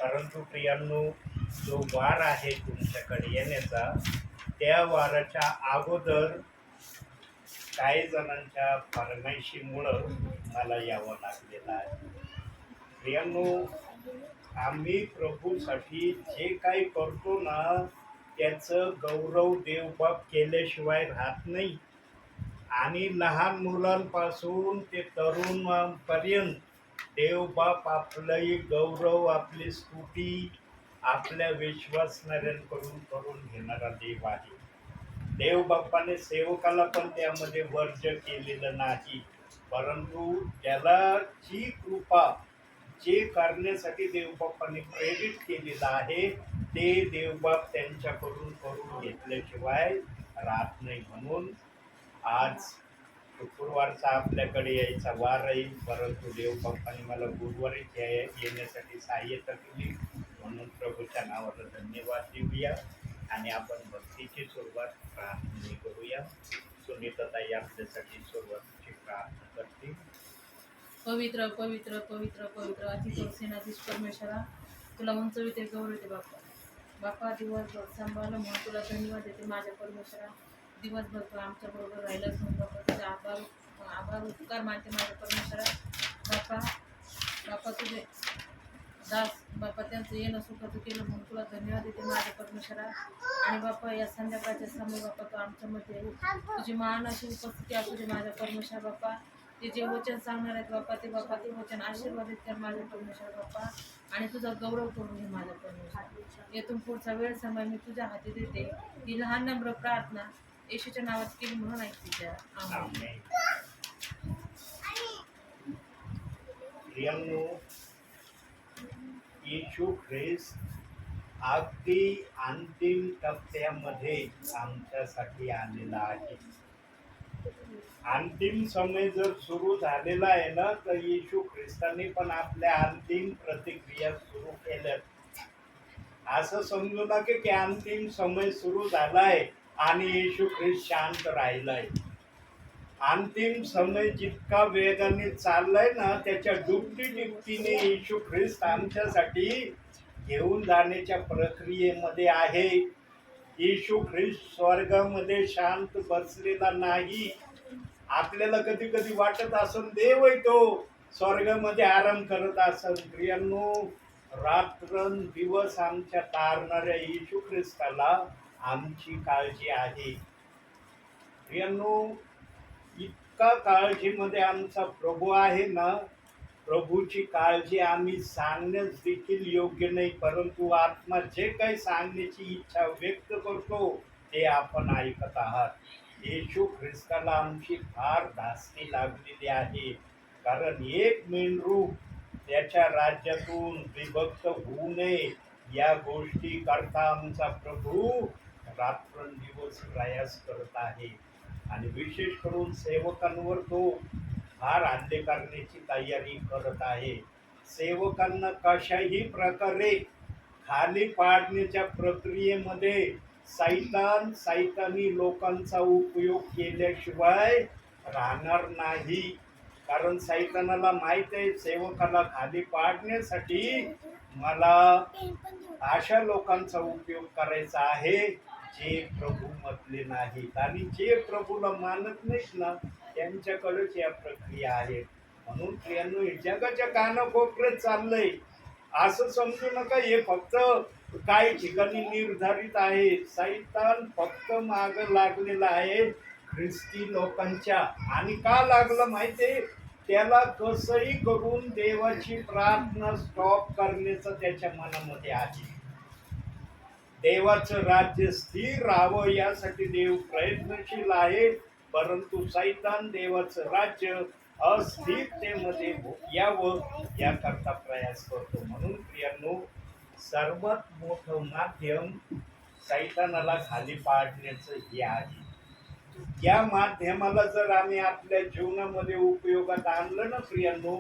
परंतु प्रियांनो, जो वार आहे तुमच्याकडे येण्याचा, त्या वाराच्या अगोदर काही जणांच्या फरमाईशीमुळं मला यावं लागलेलं आहे. प्रियांनो, आम्ही प्रभूसाठी जे काही करतो ना, त्याचं गौरव देवबाप केल्याशिवाय राहत नाही. आणि लहान मुलांपासून ते तरुणांपर्यंत देवबाप आपलाही गौरव, आपली स्तुती आपल्या विश्वासणाऱ्यांकडून करून घेणारा देव आहे. देवबाप्पाने सेवकाला पण त्यामध्ये वर्ज केलेलं नाही, परंतु त्याला जी कृपा जे करण्यासाठी देवबाप्पाने प्रेरित केलेलं आहे ते देवबाप त्यांच्याकडून करून घेतल्याशिवाय राहत नाही. म्हणून आज शुक्रवारचा आपल्याकडे यायचा वार आहे, परंतु देवबाप्पाने मला गुरुवारी येण्यासाठी सहाय्यता केली, म्हणून प्रभूच्या नावाला धन्यवाद देऊया आणि आपण भक्तीची सुरुवात प्रार्थने करूया. सुनीताताई आपल्यासाठी सुरुवातीची प्रार्थना करतील. पवित्र पवित्र पवित्र पवित्र अति सेनाधीश परमेश्वरा, तुला उंचविते गौरवते बाप्पा. बाप्पा दिवसभर सांभाळलं म्हणून तुला धन्यवाद देते माझ्या परमेश्वरा. दिवसभर तू आमच्या बरोबर राहिलास म्हणून बाप्पा तुझे आभार उपकार मानते माझ्या परमेश्वरा. बाप्पा बाप्पा तुझे दास बाप्पा त्यांचं येणं सुखाचं केलं म्हणून तुला धन्यवाद देते माझ्या परमेश्वरा. आणि बाप्पा या संध्याकाळच्या समय बाप्पा तू आमच्यामध्ये तुझी महान अशी उपस्थिती असू दे माझ्या परमेश्वर. बाप्पा ते जे वचन सांगणार आहेत बाप्पा ते वचन आशीर्वादित कर माझ्या परमेश्वर बाप्पा, आणि तुझा गौरव करून घे माझ्या परमेश्वर. येथून पुढचा वेळ समय मी तुझ्या हाती देते. ही लहान नम्र प्रार्थना येशूच्या नावात केली म्हणून ऐकते त्या. आमेन. प्रियांनो, येशू ख्रिस्त अगदी अंतिम टप्प्यामध्ये आमच्यासाठी आलेला आहे. अंतिम समय जर सुरू झालेला आहे ना, तर येशू ख्रिस्ताने पण आपल्या अंतिम प्रतिक्रिया सुरू केल्या. असं समजू नका की अंतिम समय सुरू झालाय आणि येशू ख्रिस्त शांत राहिलाय. अंतिम समय जितका वेगाने चाललाय ना, त्याच्या दुपटीने येशू ख्रिस्त आमच्यासाठी घेऊन जाण्याच्या प्रक्रियेमध्ये आहे. येशू ख्रिस्त स्वर्गामध्ये शांत बसलेला नाही. आपल्याला कधी कधी वाटत असून देव आहे तो स्वर्गामध्ये आराम करत असन. प्रियांनो, रात्रंदिवस आमच्या तारणाऱ्या येशू ख्रिस्ताला आमची काळजी आहे. प्रियांनो, इतका काळजीमध्ये आमचा प्रभू आहे ना, प्रभूची काळजी आम्ही सांगण्यास देखील योग्य नाही, परंतु आत्मा जे काही सांगण्याची इच्छा व्यक्त करतो ते आपण ऐकत आहात. येशू ख्रिस्ताला आमची फार धास्ती लागलेली आहे, कारण एक मेंढरू त्याच्या राज्यातून विभक्त होऊ नये या गोष्टी करता आमचा प्रभू रात्रंदिवस प्रयास करत आहे. आणि विशेष करून सेवकांवर तो फार हल्ले करण्याची तयारी करत आहे. सेवकांना कशाही प्रकारे खाली पाडण्याच्या प्रक्रियेमध्ये सैतानी लोकांचा उपयोग केल्याशिवाय राहणार नाही. कारण सैतानाला माहित आहे सेवकाला खाली पाडण्यासाठी मला अशा लोकांचा उपयोग करायचा आहे जे प्रभू म्हटले नाहीत, आणि जे प्रभूला मानत नाहीत ना त्यांच्याकडेच या प्रक्रिया आहेत. म्हणून प्रियांनो, जगाच्या कानाकोपऱ्यात चाललंय. असं समजू नका हे फक्त काही ठिकाणी निर्धारित आहे. सैतान फक्त माग लागलेला आहे ख्रिस्ती लोकांच्या. आणि का लागलं माहितीये? त्याला कसंही करून देवाची प्रार्थना स्टॉप करण्याचं त्याच्या मनामध्ये आहे. देवाचं राज्य स्थिर राहावं यासाठी देव प्रयत्नशील आहे, परंतु सैतान देवाचं राज्य अस्थिरतेमध्ये यावं याकरता प्रयास करतो. म्हणून प्रियांनो, सर्वात मोठं माध्यम सैतानाला खाली पाडण्याचं हे आहे. या माध्यमाला जर आम्ही आपल्या जीवनामध्ये उपयोगात आणलं ना प्रियांनो,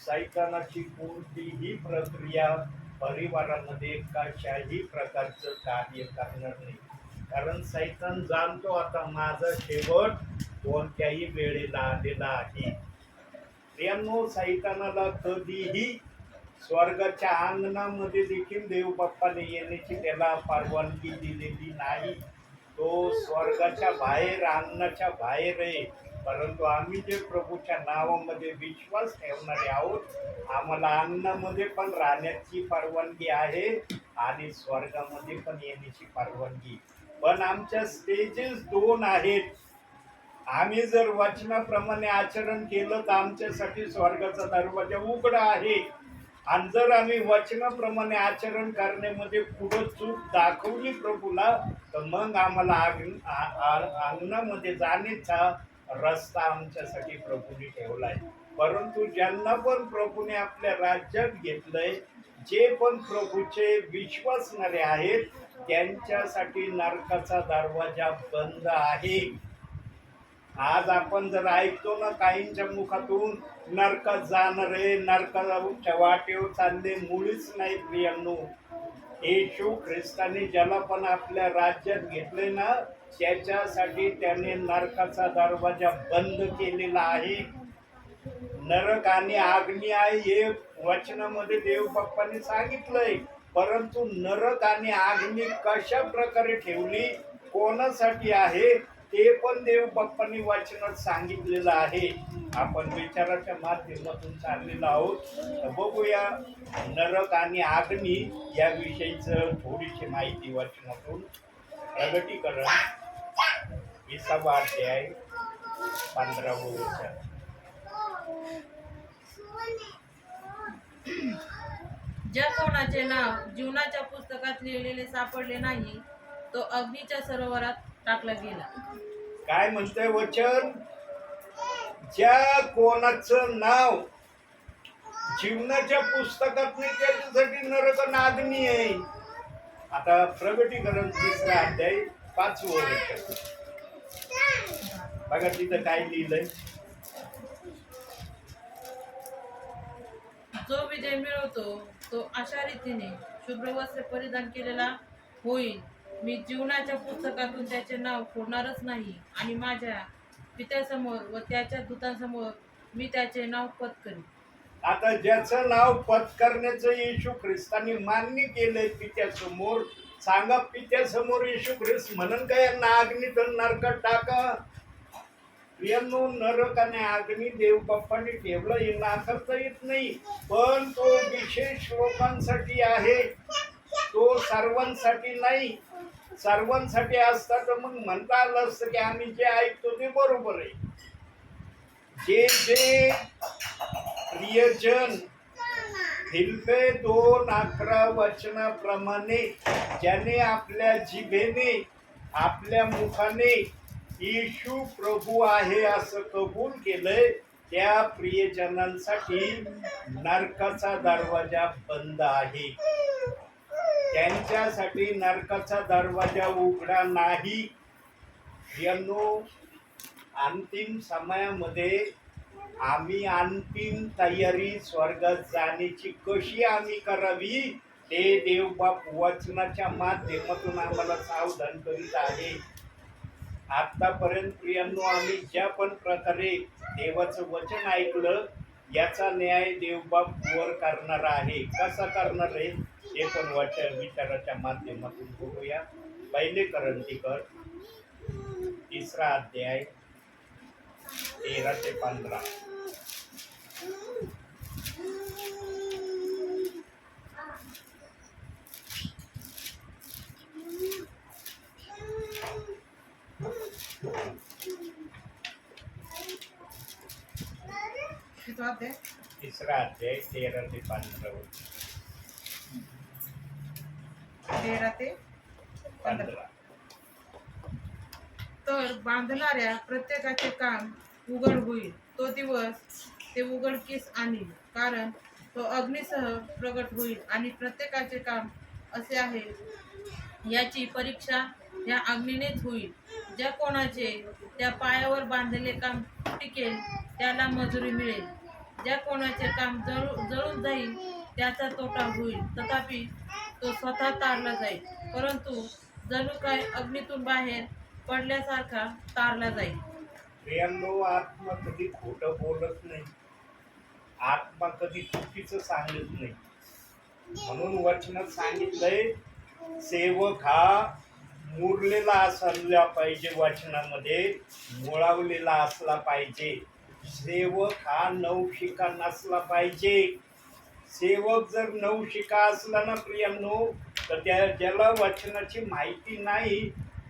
सैतानाची कोणतीही प्रक्रिया परिवारामध्ये कशाही प्रकारचं कार्य करणार नाही. कारण सैतान जाणतो आता माझा शेवट कोणत्याही वेळेला आलेला आहे. प्रियांनो, सैतानाला कधीही स्वर्गाच्या अंगणामध्ये देखील देव बाप्पाने येण्याची त्याला परवानगी दिलेली नाही. तो स्वर्गाच्या बाहेर, अंगणाच्या बाहेर आहे. परंतु आम्ही जे प्रभूच्या नावामध्ये विश्वास ठेवणारे आहोत, आम्हाला अंगणामध्ये पण राहण्याची परवानगी आहे आणि स्वर्गामध्ये पण येण्याची परवानगी. पण आमच्या स्टेजेस 2 आहेत. आम्ही जर वचनाप्रमाणे आचरण केलं तर आमच्यासाठी स्वर्गाचा दरवाजा उघडा आहे. आणि जर आम्ही वचनाप्रमाणे आचरण करण्यामध्ये पुढं चूक दाखवली प्रभूला, तर मग आम्हाला अंगणामध्ये जाण्याचा रस्ता आमच्यासाठी प्रभूने ठेवलाय. परंतु ज्यांना पण प्रभूने आपल्या राज्यात घेतलंय, जे पण प्रभूचे विश्वासणारे आहेत, त्यांच्यासाठी नरकाचा दरवाजा बंद आहे. आज आपण जर ऐकतो ना काहींच्या मुखातून, नरकात जाणारे, नरकाच्या वाटेवर चालले, मुळीच नाही प्रियांनो. येशू ख्रिस्ताने ज्याला पण आपल्या राज्यात घेतले ना, त्याच्यासाठी त्याने नरकाचा दरवाजा बंद केलेला आहे. नरक आणि अग्नी आहे हे वचनामध्ये देव बाप्पाने सांगितलंय. परंतु नरक आणि अग्नी कशा प्रकारे ठेवली, कोणासाठी आहे, ते पण देव बाप्पांनी वचनात सांगितलेलं आहे. आपण विचाराच्या माध्यमातून चाललेलो आहोत. तर बघूया नरक आणि अग्नी याविषयीच थोडीशी माहिती वचनातून. प्रगटीकरण 20वा अध्याय 15वं वचन. ज्या कोणाचे नाव जीवनाच्या पुस्तकात लिहिलेले सापडले नाही, तो अग्नीच्या सरोवरात टाकला गेला. काय म्हणतंय वचन? ज्या कोणाचं नाव जीवनाच्या पुस्तकात नाही, त्याच्यासाठी नरक आणि अग्नी आहे. आता प्रगटीकरण 3रा अध्याय 5वं वचन बघा, तिथं काय लिहिलंय. जो विजय मिळवतो तो अशा रीतीने शुभ्र वस्त्र परिधान केलेला होईल. मी जीवनाच्या पुस्तकातून त्याचे नाव खोडणारच नाही आणि माझ्या पित्यासमोर व त्याच्या दूतांसमोर मी त्याचे नाव पत्करीन. आता ज्याचं नाव पत्करण्याचं येशू ख्रिस्ताने मान्य केलंय पित्यासमोर, सांगा पित्यासमोर येशू ख्रिस्त म्हणून काय यांना अग्नीत नरकात टाका? प्रियांनो, नरक आणि अग्नी देव बाप्पाने ठेवलं हे नाकारता येत नाही. पण तो विशेष लोकांसाठी आहे, तो सर्वांसाठी नाही. सर्वांसाठी असता तर मग म्हणता आलं असतं की आम्ही जे ऐकतो ते बरोबर आहे. जे जे प्रियजन फिलिप्पी 2:11 वचनाप्रमाणे ज्याने आपल्या जिभेने, आपल्या मुखाने येशू प्रभू आहे असं कबूल केलंय, त्या प्रियजनांसाठी नरकाचा दरवाजा बंद आहे. त्यांच्यासाठी नरकाचा दरवाजा उघडा नाही. यांनो, अंतिम समयामध्ये आम्ही अंतिम तयारी स्वर्गात जाण्याची कशी आम्ही करावी, ते देवबाप वचनाच्या माध्यमातून आम्हाला सावधान करीत आहे. आतापर्यंत प्रियांनो, आम्ही ज्या पण प्रकारे देवाचं वचन ऐकलं, याचा न्याय देवबाप वर करणार आहे. कसा करणार आहे हे पण वचन विचाराच्या माध्यमातून बघूया. पहिले करंटीकर 3रा अध्याय 13 ते 15. कितवा अध्याय? 3रा अध्याय 13 ते 15. 13 ते 15. तर बांधणाऱ्या प्रत्येकाचे काम उघड होईल. तो दिवस ते उघडकीस आणील, कारण तो अग्नीसह प्रगट होईल आणि प्रत्येकाचे काम असे आहे याची परीक्षा या अग्नीनेच होईल. ज्या कोणाचे त्या पायावर बांधलेले काम टिकेल त्याला मजुरी मिळेल. ज्या कोणाचे काम जळून जाईल त्याचा तोटा होईल. तथापि तो स्वतः तारला जाईल, परंतु जणू काय अग्नीतून बाहेर पडल्यासारखा तारला जाईल. प्रियांनो, आत्मा कधी खोटं बोलत नाही, आत्मा कधी चुकीचं सांगत नाही. म्हणून वचनात सांगितलंय सेवक हा मुरलेला असला पाहिजे, वचनामध्ये मुळावलेला असला पाहिजे. सेवक हा नवशिका नसला पाहिजे. सेवक जर नवशिका असला ना प्रियांनो, तर ज्याला वचनाची माहिती नाही,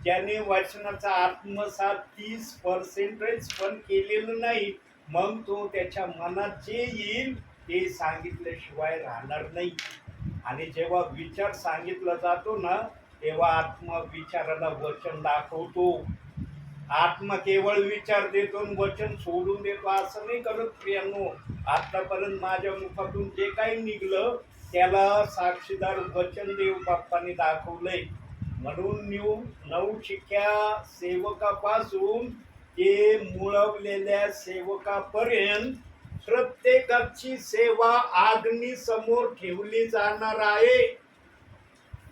ज्याने वचनाचा आत्मसात 30% पण केलेलं नाही, मग तो त्याच्या मनात जे येईल ते सांगितल्याशिवाय राहणार नाही. आणि जेव्हा विचार सांगितला जातो ना, तेव्हा आत्मा विचाराला वचन दाखवतो. आत्मा केवळ विचार देतो आणि वचन सोडून देतो असं नाही करत प्रियांनो. आतापर्यंत माझ्या मुखातून जे काही निघलं त्याला साक्षीदार वचन देव बाप्पाने दाखवलंय. म्हणून नवशिक्या सेवकापासून ते मुळवलेल्या सेवकापर्यंत प्रत्येकाची सेवा अग्नी समोर ठेवली जाणार आहे.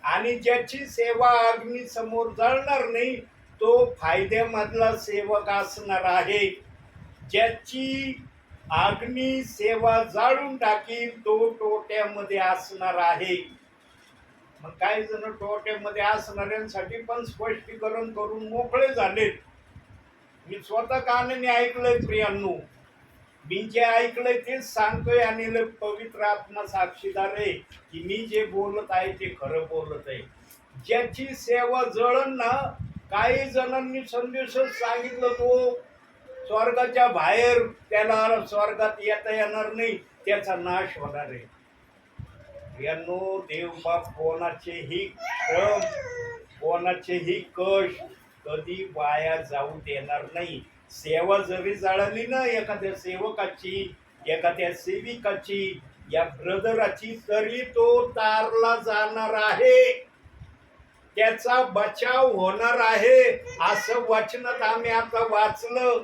आणि ज्याची सेवा अग्नी समोर जळणार नाही तो फायद्यामधला सेवक असणार आहे. ज्याची अग्नी सेवा जाळून टाकील तो तोट्यामध्ये असणार आहे. मग काही जण तोट्यामध्ये असणाऱ्यांसाठी पण स्पष्टीकरण करून मोकळे झालेत. मी स्वतः कानाने ऐकलंय प्रियांनो. मी जे ऐकलंय तेच सांगतोय आणि पवित्र आत्मा साक्षीदार आहे की मी जे बोलत आहे ते खरं बोलत आहे. ज्याची सेवा जळण ना, काही जणांनी संदेशच सांगितलं तो स्वर्गाच्या बाहेर, त्याला स्वर्गात येता येणार नाही, त्याचा नाश होणार आहे. यांनो, देवबाप कोणाचेही श्रम, कोणाचेही कष्ट कधी वाया जाऊ देणार नाही. सेवा जरी जळाली ना एखाद्या सेवकाची, एखाद्या सेविकाची, या ब्रदराची, तरी तो तारला जाणार आहे, त्याचा बचाव होणार आहे. असं वचनात आम्ही आता वाचलं.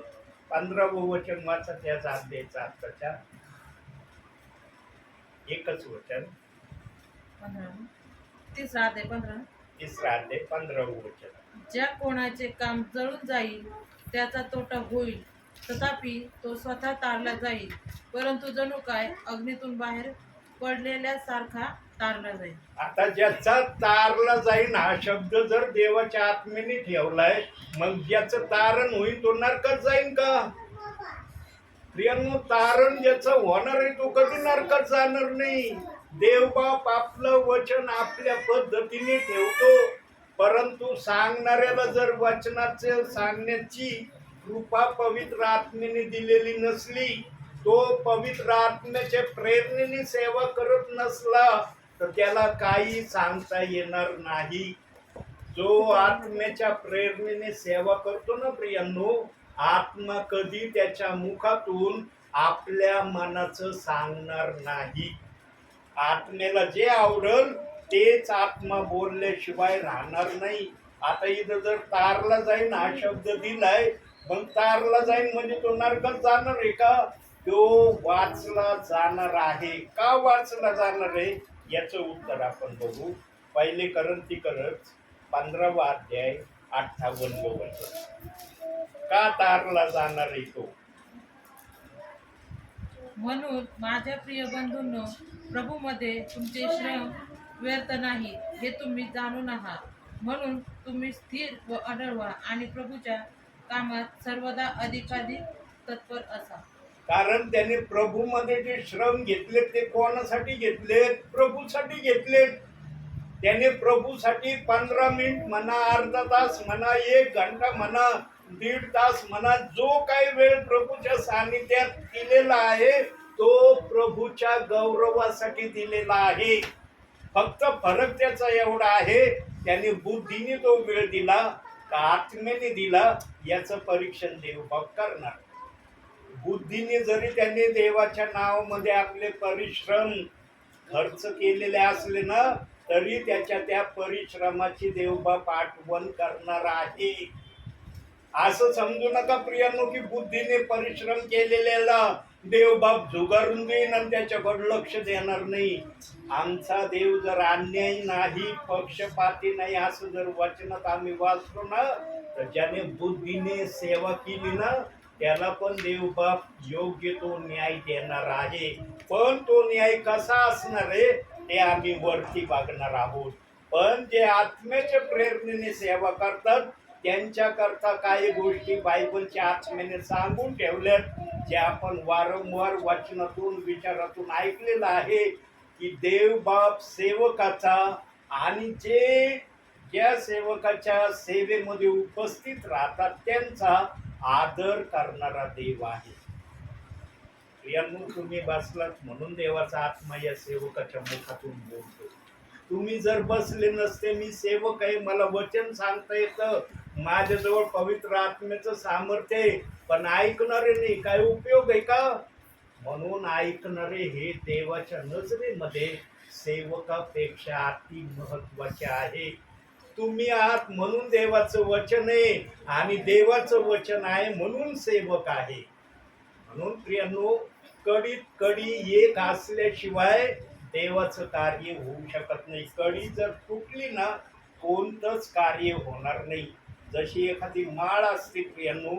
15वं वचन वाचा त्याचा अध्यायचा आत्ताच्या, एकच वचन, 3 अध्याय 15. 3 अध्याय 15वं वचन. ज्या कोणाचे काम जळून जाईल त्याचा तोटा होईल, तथापि तो स्वतः तारला जाईल, परंतु जणू काय अग्नीतून बाहेर पडलेल्यासारखा तारला जाईल. आता ज्याचा तारला जाईल हा शब्द जर देवाच्या आत्मेने ठेवलाय, मग ज्याचं तारण होईल तो नरकात जाईल का? प्रियांनो, तारण ज्याचं होणार आहे तो कधी नरकात जाणार नाही. देवबाप आपलं वचन आपल्या पद्धतीने ठेवतो, परंतु सांगणाऱ्याला जर वचनाचे सांगण्याची कृपा पवित्र आत्मेने दिलेली नसली, तो पवित्र आत्म्याच्या प्रेरणेने सेवा करत नसला, तर त्याला काही सांगता येणार नाही. जो आत्म्याच्या प्रेरणेने सेवा करतो ना प्रियांनो, आत्मा कधी त्याच्या मुखातून आपल्या मनाचं सांगणार नाही. आत्मेला जे आवडल तेच आत्मा बोलल्याशिवाय राहणार नाही. आता इथं जर तारला जाईन हा शब्द दिलाय, मग तारला जाईन म्हणजे तो नरकात जाणार आहे का? तो वाचला जाणार आहे. का वाचला जाणार आहे याचं उत्तर आपण बघू. पहिले करंथीकरस 15वा अध्याय 58वं वचन. का तारला जाणार आहे तो? म्हणून माझ्या प्रिय बंधूंनो, प्रभूमध्ये तुमचे श्रम व्यर्थ नाही हे तुम्ही जाणून आहात. म्हणून तुम्ही स्थिर व अडळ व्हा आणि प्रभूच्या कामात सर्वदा अधिकाधिक तत्पर असा. कारण त्याने प्रभूमध्ये जे श्रम घेतलेत ते कोणासाठी घेतलेत? प्रभूसाठी घेतलेत. त्याने प्रभूसाठी 15 मिनिट म्हणा, अर्धा तास म्हणा, 1 घंटा म्हणा, 1.5 तास म्हणा, जो काही वेळ प्रभूच्या सानिध्यात दिलेला आहे तो प्रभूच्या गौरवासाठी दिलेला आहे. फक्त फरक त्याचा एवढा आहे, त्याने बुद्धीने तो वेळ दिला का आत्मेने दिला याचं परीक्षण देवबाप करणार. बुद्धीने जरी त्यांनी देवाच्या नावामध्ये आपले परिश्रम खर्च केलेले असले ना, तरी त्याच्या त्या परिश्रमाची देवबाप आठवण करणार आहे. असं समजू नका प्रियांनो की बुद्धीने परिश्रम केलेल्याला देवबाप झुगारून देईन आणि त्याच्याकडे लक्ष देणार नाही. आमचा देव जर अन्यायी नाही, पक्षपाती नाही, असं जर वचनात आम्ही वाचलो ना, तर ज्याने बुद्धीने सेवा केली ना त्याला पण देवबाप योग्य तो न्याय देणार आहे. पण तो न्याय कसा असणार आहे? ते आम्ही वरती बघणार आहोत. पण जे आत्म्याच्या प्रेरणेने सेवा करतात त्यांच्याकरता काही गोष्टी बायबलच्या आत्म्याने सांगून ठेवल्यात, जे आपण वारंवार वाचनातून विचारातून ऐकलेलं आहे की देव बाप सेवकाचा आणि जे ज्या सेवकाच्या सेवेमध्ये उपस्थित राहतात त्यांचा आदर करणारा देव आहे. प्रियांनो, तुम्ही बसलात म्हणून देवाचा आत्मा या सेवकाच्या मुखातून बोलतो. तुम्ही जर बसले नसते, मी सेवक आहे, मला वचन सांगता येतं, माझ्याजवळ पवित्र आत्म्याचं सामर्थ्य आहे, पण ऐकणारे नाही, काय उपयोग आहे का? म्हणून ऐकणारे हे देवाच्या नजरेमध्ये सेवकापेक्षा अति महत्वाचे आहे. तुम्ही आहात म्हणून देवाचं वचन आहे आणि देवाचं वचन आहे म्हणून सेवक आहे. म्हणून प्रियांनो, कडीत कडी एक असल्याशिवाय देवाचं कार्य होऊ शकत नाही. कडी जर तुटली ना, कोणतंच कार्य होणार नाही. जशी एखादी माळ असते प्रियांनो,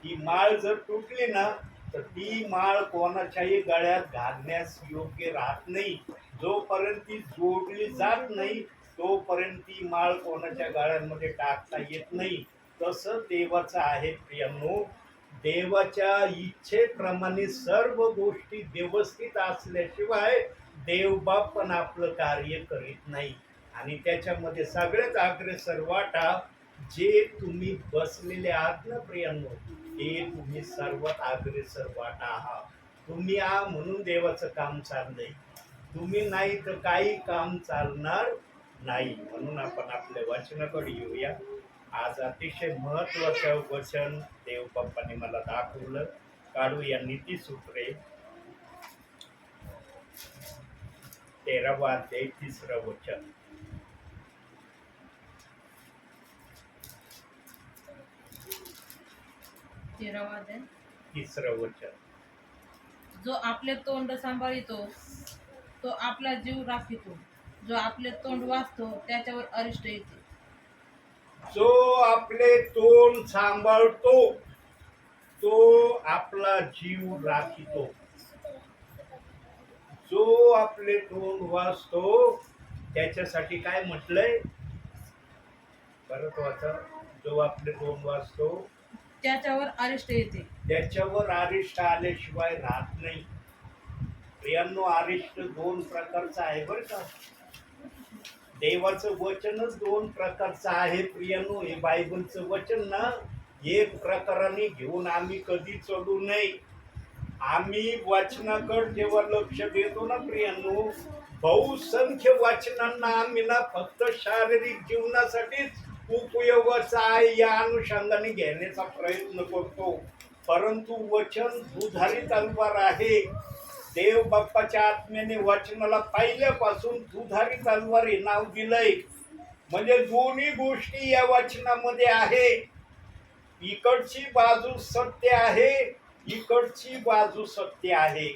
ती माळ जर तुटली ना तर ती माळ कोणाच्याही गळ्यात घालण्यास योग्य राहत नाही. जोपर्यंत ती जोडली जात नाही तोपर्यंत ती माळ कोणाच्या गळ्यांमध्ये टाकता येत नाही. तसं देवाचं आहे प्रियांनो. देवाच्या इच्छेप्रमाणे सर्व गोष्टी व्यवस्थित असल्याशिवाय देवबाप पण आपलं कार्य करीत नाही. आणि त्याच्यामध्ये सगळ्यात अग्रेसर वाटा जे तुम्ही बसलेले आहात ना प्रियांनो, ते तुम्ही सर्वात अग्रेसर वाटा आहात. तुम्ही म्हणून देवाचं काम चाललंय. तुम्ही नाही तर काही काम चालणार नाही. म्हणून आपण आपल्या वचनाकडे येऊया. आज अतिशय महत्वाचं वचन देवबाप्पाने मला दाखवलं. काढूया नीतिसूत्रे 13वा अध्याय 3रं वचन. तेरावा अध्याय 3रं वचन. जो आपले तोंड सांभाळितो तो आपला जीव राखितो, जो आपले तोंड वाचतो त्याच्यावर अरिष्ट येते. जो आपले तोंड सांभाळतो तो आपला जीव राखितो. जो आपले तोंड वाचतो त्याच्यासाठी काय म्हटलंय? परत वाचा. जो आपले तोंड वाचतो त्याच्यावर अरिष्ट येते. त्याच्यावर अरिष्ट आल्याशिवाय राहत नाही. प्रियांनो, अरिष्ट दोन प्रकारचं आहे बरं का. देवाचं वचनच दोन प्रकारचं आहे प्रियांनो. हे बायबलचं वचन ना एक प्रकाराने घेऊन आम्ही कधी चढू नये. आम्ही वाचनाकडे जेव्हा लक्ष देतो ना प्रियांनो, बहुसंख्य वाचनांना आम्ही ना फक्त शारीरिक जीवनासाठीच उपयोगाचा आहे या अनुषंगाने घेण्याचा प्रयत्न करतो. परंतु वचन दुधारी तलवार आहे. देव बाप्पाच्या आत्म्याने वचनाला पहिल्यापासून दुधारी तलवार हे नाव दिलंय. म्हणजे दोन्ही गोष्टी या वचनामध्ये आहे. इकडची बाजू सत्य आहे, इकडची बाजू सत्य आहे.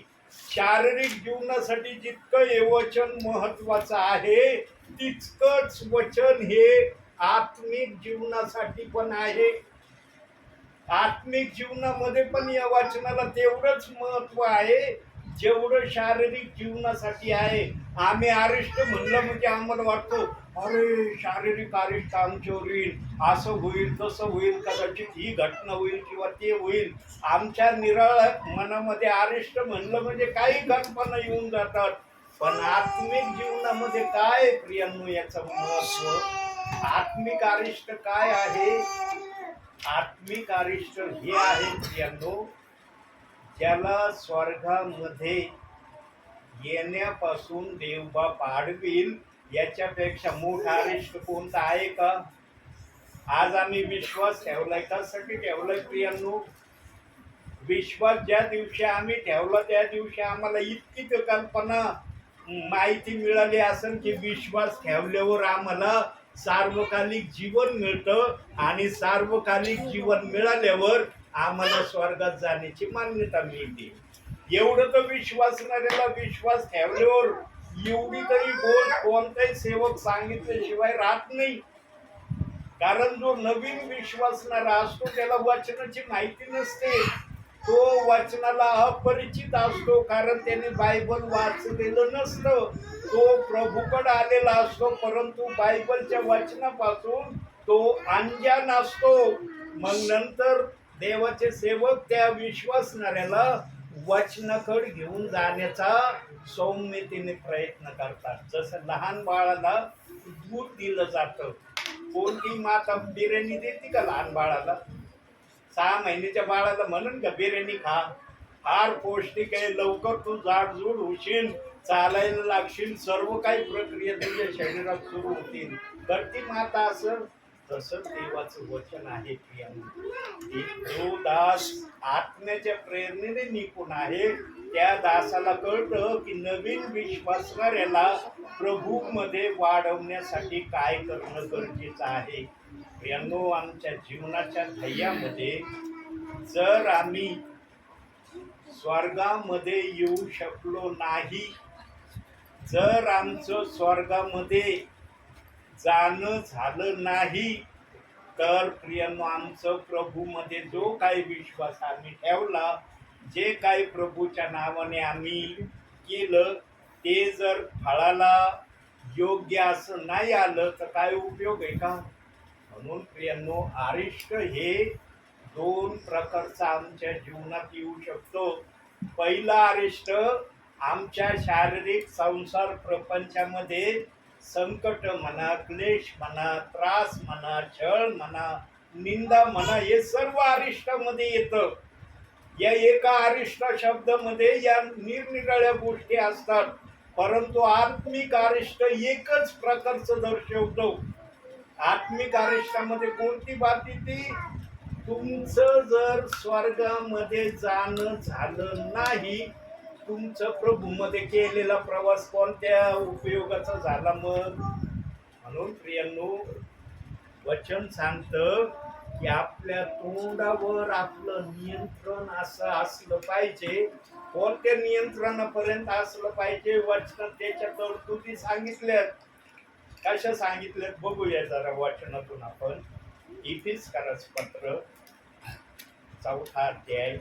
शारीरिक जीवनासाठी जितकं हे वचन महत्वाचं आहे तितकंच वचन हे आत्मिक जीवनासाठी पण आहे. आत्मिक जीवनामध्ये पण या वचनाला तेवढंच महत्व आहे जेवढं शारीरिक जीवनासाठी आहे. आम्ही अरिष्ट म्हणलं म्हणजे आम्हाला वाटतो अरे शारीरिक अरिष्ट आमच्यावर येईल, असं होईल तसं होईल, कदाचित ही घटना होईल किंवा ते होईल. आमच्या निराळ मनामध्ये अरिष्ट म्हणलं म्हणजे काही कल्पना येऊन जातात. पण आत्मिक जीवनामध्ये काय प्रियांनो याचं महत्व? आत्मिक अरिष्ट काय आहे? आत्मिक अरिष्ट हे आहे प्रियांनो, ज्याला स्वर्गामध्ये येण्यापासून देवबाप आडवील. याच्यापेक्षा मोठा अरिष्ट कोणता आहे का? आज आम्ही विश्वास ठेवलाय. कशासाठी ठेवलाय प्रियांनो? विश्वास ज्या दिवशी आम्ही ठेवला त्या दिवशी आम्हाला इतकी कल्पना माहिती मिळाली असेल की विश्वास ठेवल्यावर आम्हाला सार्वकालिक जीवन मिळतं आणि सार्वकालिक जीवन मिळाल्यावर आम्हाला स्वर्गात जाण्याची मान्यता मिळते. एवढं तर विश्वासणाऱ्याला विश्वास ठेवल्यावर एवढी तरी गोष्ट कोणताही सेवक सांगितल्याशिवाय राहत नाही. कारण जो नवीन विश्वासणारा असतो त्याला वचनाची माहिती नसते. तो वचनाला अपरिचित असतो कारण त्याने बायबल वाचलेलं नसतं. तो प्रभूकडे आलेला असतो, परंतु बायबलच्या वचनापासून तो अनजान असतो. मग नंतर देवाचे सेवक त्या विश्वासणाऱ्याला वचनाकडे घेऊन जाण्याचा सौम्यतेने प्रयत्न करतात. जसं लहान बाळाला दूध दिलं जातं. कोणती माता बिर्याणी देते का लहान बाळाला? 6 महिन्याच्या बाळाला म्हणून का बिर्याणी खा, फार पौष्टिक आहे, लवकर तू जाडजूड होशील, चालायला लागशील, सर्व काही प्रक्रिया तुझ्या शरीरात सुरू होतील. तर ती माता असं, तसं देवाचं वचन आहे प्रियांनो. जो दास आत्म्याच्या प्रेरणेने निपुण आहे, त्या दासाला कळतं की नवीन विश्वासणाऱ्याला प्रभू मध्ये वाढवण्यासाठी काय करणं गरजेचं आहे. प्रियांनो, आमच्या जीवनाच्या ध्येयामध्ये जर आम्ही स्वर्गामध्ये येऊ शकलो नाही, जर आमचं स्वर्गामध्ये जाणं झालं नाही, तर प्रियांनो आमचं प्रभूमध्ये जो काही विश्वास आम्ही ठेवला, जे काही प्रभूच्या नावाने आम्ही केलं, ते जर फळाला योग्य असं नाही आलं तर काय उपयोग आहे का? म्हणून प्रियांनो, अरिष्ट हे 2 प्रकारचा आमच्या जीवनात येऊ शकतो. पहिला अरिष्ट आमच्या शारीरिक संसार प्रपंचामध्ये संकट म्हणा, क्लेश म्हणा, त्रास म्हणा, छळ म्हणा, निंदा म्हणा, हे सर्व अरिष्टामध्ये येतं. या एका अरिष्ट शब्दामध्ये या निरनिराळ्या गोष्टी असतात, परंतु आत्मिक अरिष्ट एकच प्रकारचं दर्शवतो. आत्मिक अरिष्टामध्ये कोणती बात येते? तुमचं जर स्वर्गामध्ये जाणं झालं नाही, तुमचं प्रभूमध्ये केलेला प्रवास कोणत्या उपयोगाचा झाला मग? म्हणून प्रियांनो, वचन सांगतं की आपल्या तोंडावर आपलं नियंत्रण असं असलं पाहिजे. कोणत्या नियंत्रणापर्यंत असलं पाहिजे? वचन त्याच्या तरतुदी सांगितल्यात. कशा सांगितल्यात बघूया जरा वचनातून आपण. इफिसकरास पत्र 4 अध्याय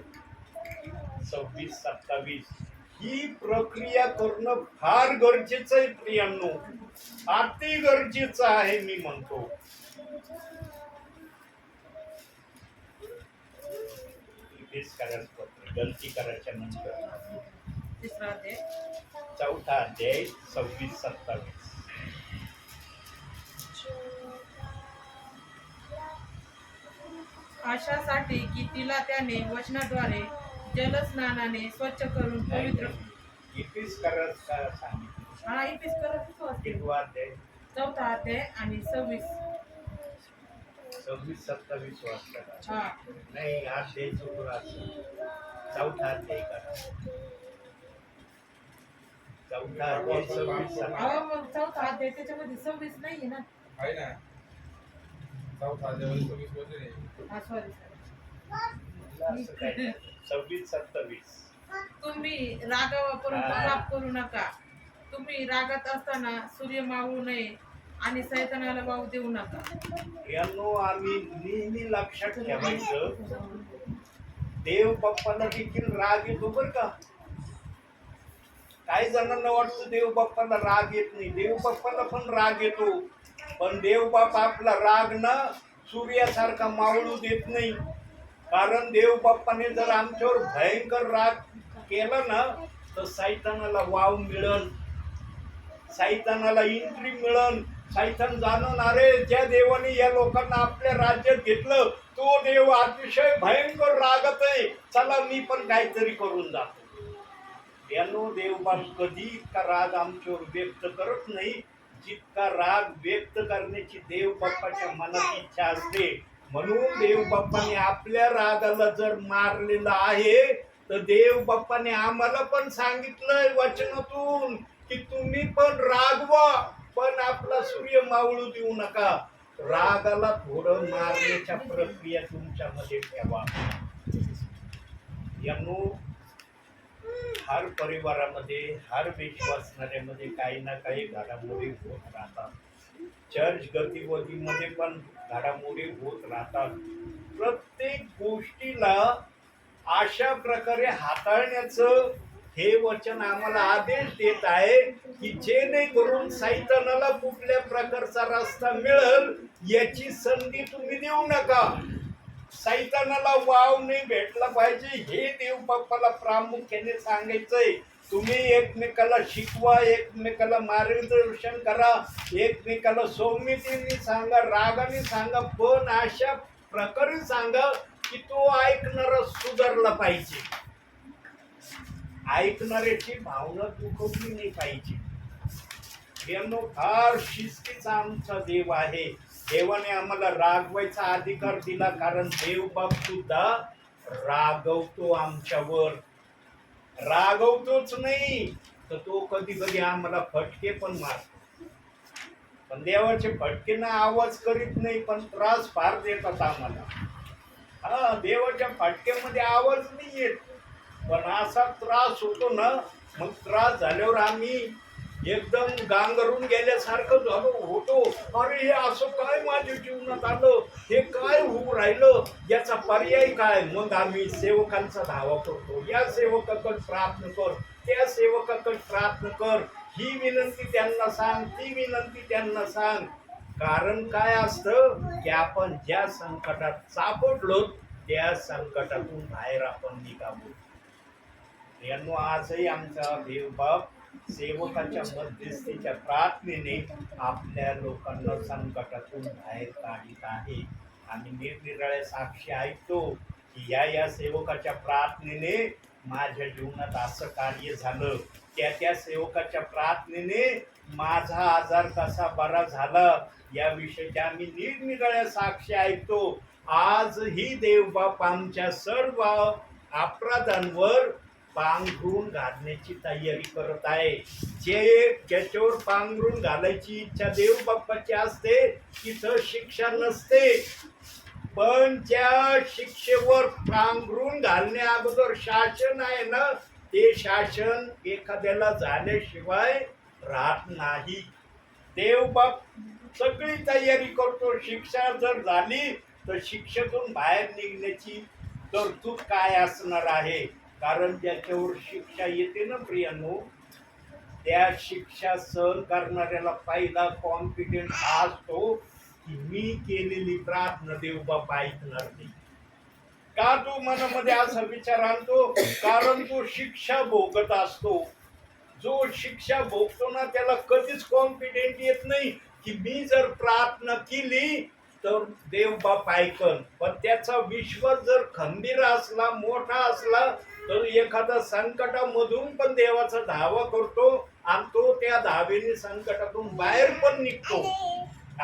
26-27 ही प्रक्रिया करणं फार गरजेचं आहे प्रियांनो, अति गरजेचं आहे मी म्हणतो. इफिसकरास पत्र गलती करायच्या नंतर 3 अध्याय 4 अध्याय 26-27. अशासाठी की तिला त्याने वचनाद्वारे जलस्नानाने स्वच्छ करून पवित्र. इफिसकरास काय सांगितलं? हा, इफिस करतच वाचते. 4 अध्याय 4 अध्याय आणि 26. 26-27 वाजता. हा, नाही, अध्याय चुकला असेल. 4 अध्याय करा. 4 अध्याय 26-27. अहो मग 4 अध्याय त्याच्यामध्ये 26 नाहीये ना. आहे ना, 4 अध्यायामध्ये 26 वचन आहे. हा, सॉरी. असं काय नाही. 26-27. तुम्ही रागावा परंतु हा. पाप करू नका. तुम्ही रागात असताना सूर्य मावळू नये आणि सैतानाला वाव देऊ नका. यांनो, आम्ही नेहमी लक्षात ठेवायचं, देव बाप्पाला देखील राग येतो बरं का. काही जणांना वाटतं देव बाप्पाला राग येत नाही. देव बाप्पाला पण राग येतो, पण देव बाप्पा आपला राग ना सूर्यासारखा मावळू देत नाही. कारण देव बाप्पाने जर आमच्यावर भयंकर राग केला ना, तर सैतानाला वाव मिळन, सैतानाला एंट्री मिळन. सैतान जाणून, अरे ज्या देवाने या लोकांना आपल्या राज्यात घेतलं, तो देव अतिशय भयंकर रागत आहे, चला मी पण काहीतरी करून जातो. यानो, देवबाप कधी इतका राग आमच्यावर व्यक्त करत नाही जितका राग व्यक्त करण्याची देव बाप्पाच्या मनात इच्छा असते. म्हणून देव बाप्पाने आपल्या रागाला जर मारलेलं आहे, तर देव बाप्पाने आम्हाला पण सांगितलंय वचनातून की तुम्ही पण रागवा, पण आपला सूर्य मावळू देऊ नका. रागाला थोडं मारण्याच्या प्रक्रिया तुमच्यामध्ये ठेवा. यानो, हर परिवारामध्ये, हर विश्वासणाऱ्यामध्ये काही ना काही घडामोडी होत राहतात. चर्च गतिविधीमध्ये पण घडामोडी होत राहतात. प्रत्येक गोष्टीला अशा प्रकारे हाताळण्याचं हे वचन आम्हाला आदेश देत आहे की जेणेकरून सैतानाला कुठल्या प्रकारचा रस्ता मिळेल याची संधी तुम्ही देऊ नका. सैतानाला वाव नाही भेटला पाहिजे हे देव बाप्पाला प्रामुख्याने सांगायचंय. तुम्ही एकमेकाला शिकवा, एकमेकाला मार्गदर्शन करा, एकमेकाला सौम्यतेने सांगा, रागाने सांगा, पण अशा प्रकारे सांगा की तो ऐकणारा सुधारला पाहिजे. ऐकणाऱ्याची भावना दुखवली नाही पाहिजे. यांनो फार शिस्तीचा आमचा देव आहे. देवाने आम्हाला रागवायचा अधिकार दिला, कारण देव बाप सुद्धा रागवतो आमच्यावर. रागवतोच नाही तर तो कधी कधी आम्हाला फटके पण मारतो. पण देवाचे फटके ना आवाज करीत नाही, पण त्रास फार देतात आम्हाला. हा, देवाच्या फटक्यामध्ये आवाज नाही येत, पण असा त्रास होतो ना. मग त्रास झाल्यावर आम्ही एकदम गांगरून गेल्यासारखं झालो होतो. अरे हे असं काय माझ्या जीवनात आलं, हे काय होऊ राहिलं, याचा पर्याय काय. मग आम्ही सेवकांचा धावा करतो. या सेवकाकडे प्रार्थना कर, त्या सेवकाकडे प्रार्थना कर, ही विनंती त्यांना सांग, ती विनंती त्यांना सांग. कारण काय असतं की आपण ज्या संकटात सापडलो त्या संकटातून बाहेर आपण निघावं. यांनो आजही आमचा देवबाप सेवकाच्या मध्यस्थीच्या प्रार्थनेने आपल्या लोकांना संकटातून बाहेर काढीत आहे. आम्ही निरनिराळ्या साक्षी ऐकतो की या सेवकाच्या प्रार्थनेने माझ्या जीवनात असं कार्य झालं, त्या सेवकाच्या प्रार्थनेने माझा आजार कसा बरा झाला, याविषयीच्या आम्ही निरनिराळ्या साक्षी ऐकतो. आजही देवबाप आमच्या सर्व अपराधांवर पांघरून घालण्याची तयारी करत आहे. ज्याच्यावर पांघरून घालायची इच्छा देव बाप्पाची असते तिथं शिक्षा नसते, पण ज्या शिक्षेवर पांघरून घालण्या अगोदर शासन आहे ना, ते शासन एखाद्याला झाल्याशिवाय राहत नाही. देव बाप सगळी तयारी करतो. शिक्षा जर झाली तर शिक्षेतून बाहेर निघण्याची तरतूद काय असणार आहे. कारण ज्याच्यावर शिक्षा येते ना प्रियांनो, त्या शिक्षा सहन करणाऱ्याला पहिला कॉन्फिडन्स असतो की मी केलेली प्रार्थना देव बाप ऐकणार नाही. का तू मनामध्ये असा विचार आणतो? कारण तो शिक्षा भोगत असतो. जो शिक्षा भोगतो ना त्याला कधीच कॉन्फिडेंट येत नाही की मी जर प्रार्थना केली तर देव बाप ऐकन. पण त्याचा विश्वास जर खंबीर असला, मोठा असला, तर एखादा संकटामधून पण देवाचा धावा करतो आणि तो त्या धावेने संकटातून बाहेर पण निघतो.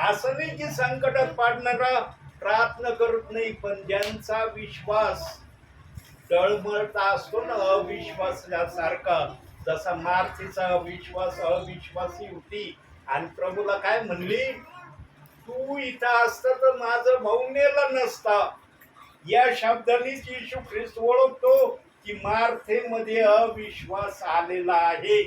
असं नाही की संकटात पाडणारा प्रार्थना करत नाही, पण ज्यांचा विश्वास तळमळता असतो ना, अविश्वासासारखा, जसा मार्थेचा विश्वास अविश्वासी होती आणि प्रभूला काय म्हणली, तू इथं असता तर माझं भाऊ मेला नसता. या शब्दानेच येशू ख्रिस्त ओळखतो की मार्थेमध्ये अविश्वास आलेला आहे.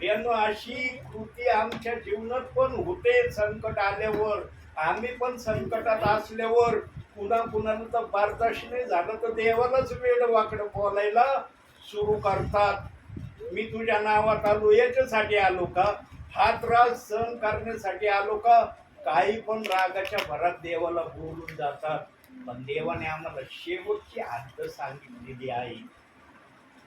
यानं अशी कृती आमच्या जीवनात पण होते. संकट आल्यावर, आम्ही पण संकटात असल्यावर कुणाला तर बर्दाश्त नाही झालं तर देवालाच वेड वाकडं बोलायला सुरू करतात. मी तुझ्या नावात आलो याच्यासाठी आलो का? हा त्रास सहन करण्यासाठी आलो का? काही पण रागाच्या भरात देवाला बोलून जातात. पण देवाने आम्हाला शेवटची हद्द सांगितलेली आहे.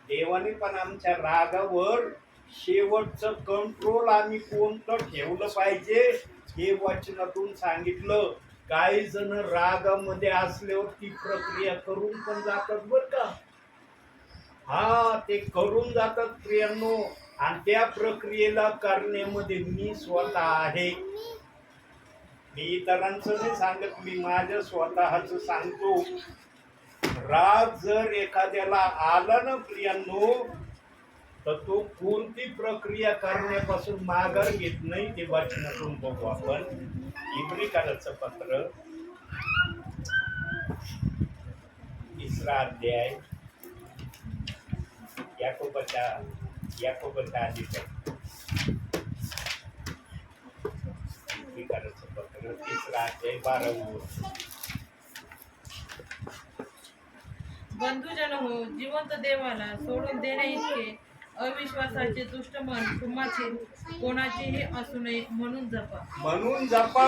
देवाने पण आमच्या रागावर शेवटचं कंट्रोल आम्ही कोणतं ठेवलं पाहिजे हे वचनातून सांगितलं. काही जण रागामध्ये असल्यावर ती प्रक्रिया करून पण जातात बर का. हा, ते करून जातात प्रियांनो. आणि त्या प्रक्रियेला करण्यामध्ये मी स्वतः आहे. मी इतरांचं नाही सांगत, मी माझ्या स्वतःच सांगतो. राग जर एखाद्याला आला ना प्रियांनो, तर तो कोणती प्रक्रिया करण्यापासून माघार घेत नाही. ते वचनातून बघू आपण. इब्रिकाचं पत्र 3रा अध्याय, याकोबाच्या आधी इब्रिकाचं पत्र 3रा अध्याय 12 वचन. बंधुजन हो, जिवंत देवाला सोडून देण्या इतके अविश्वासाचे दुष्ट मन तुम्हाची कोणाचेही असू नये म्हणून जपा. म्हणून जपा.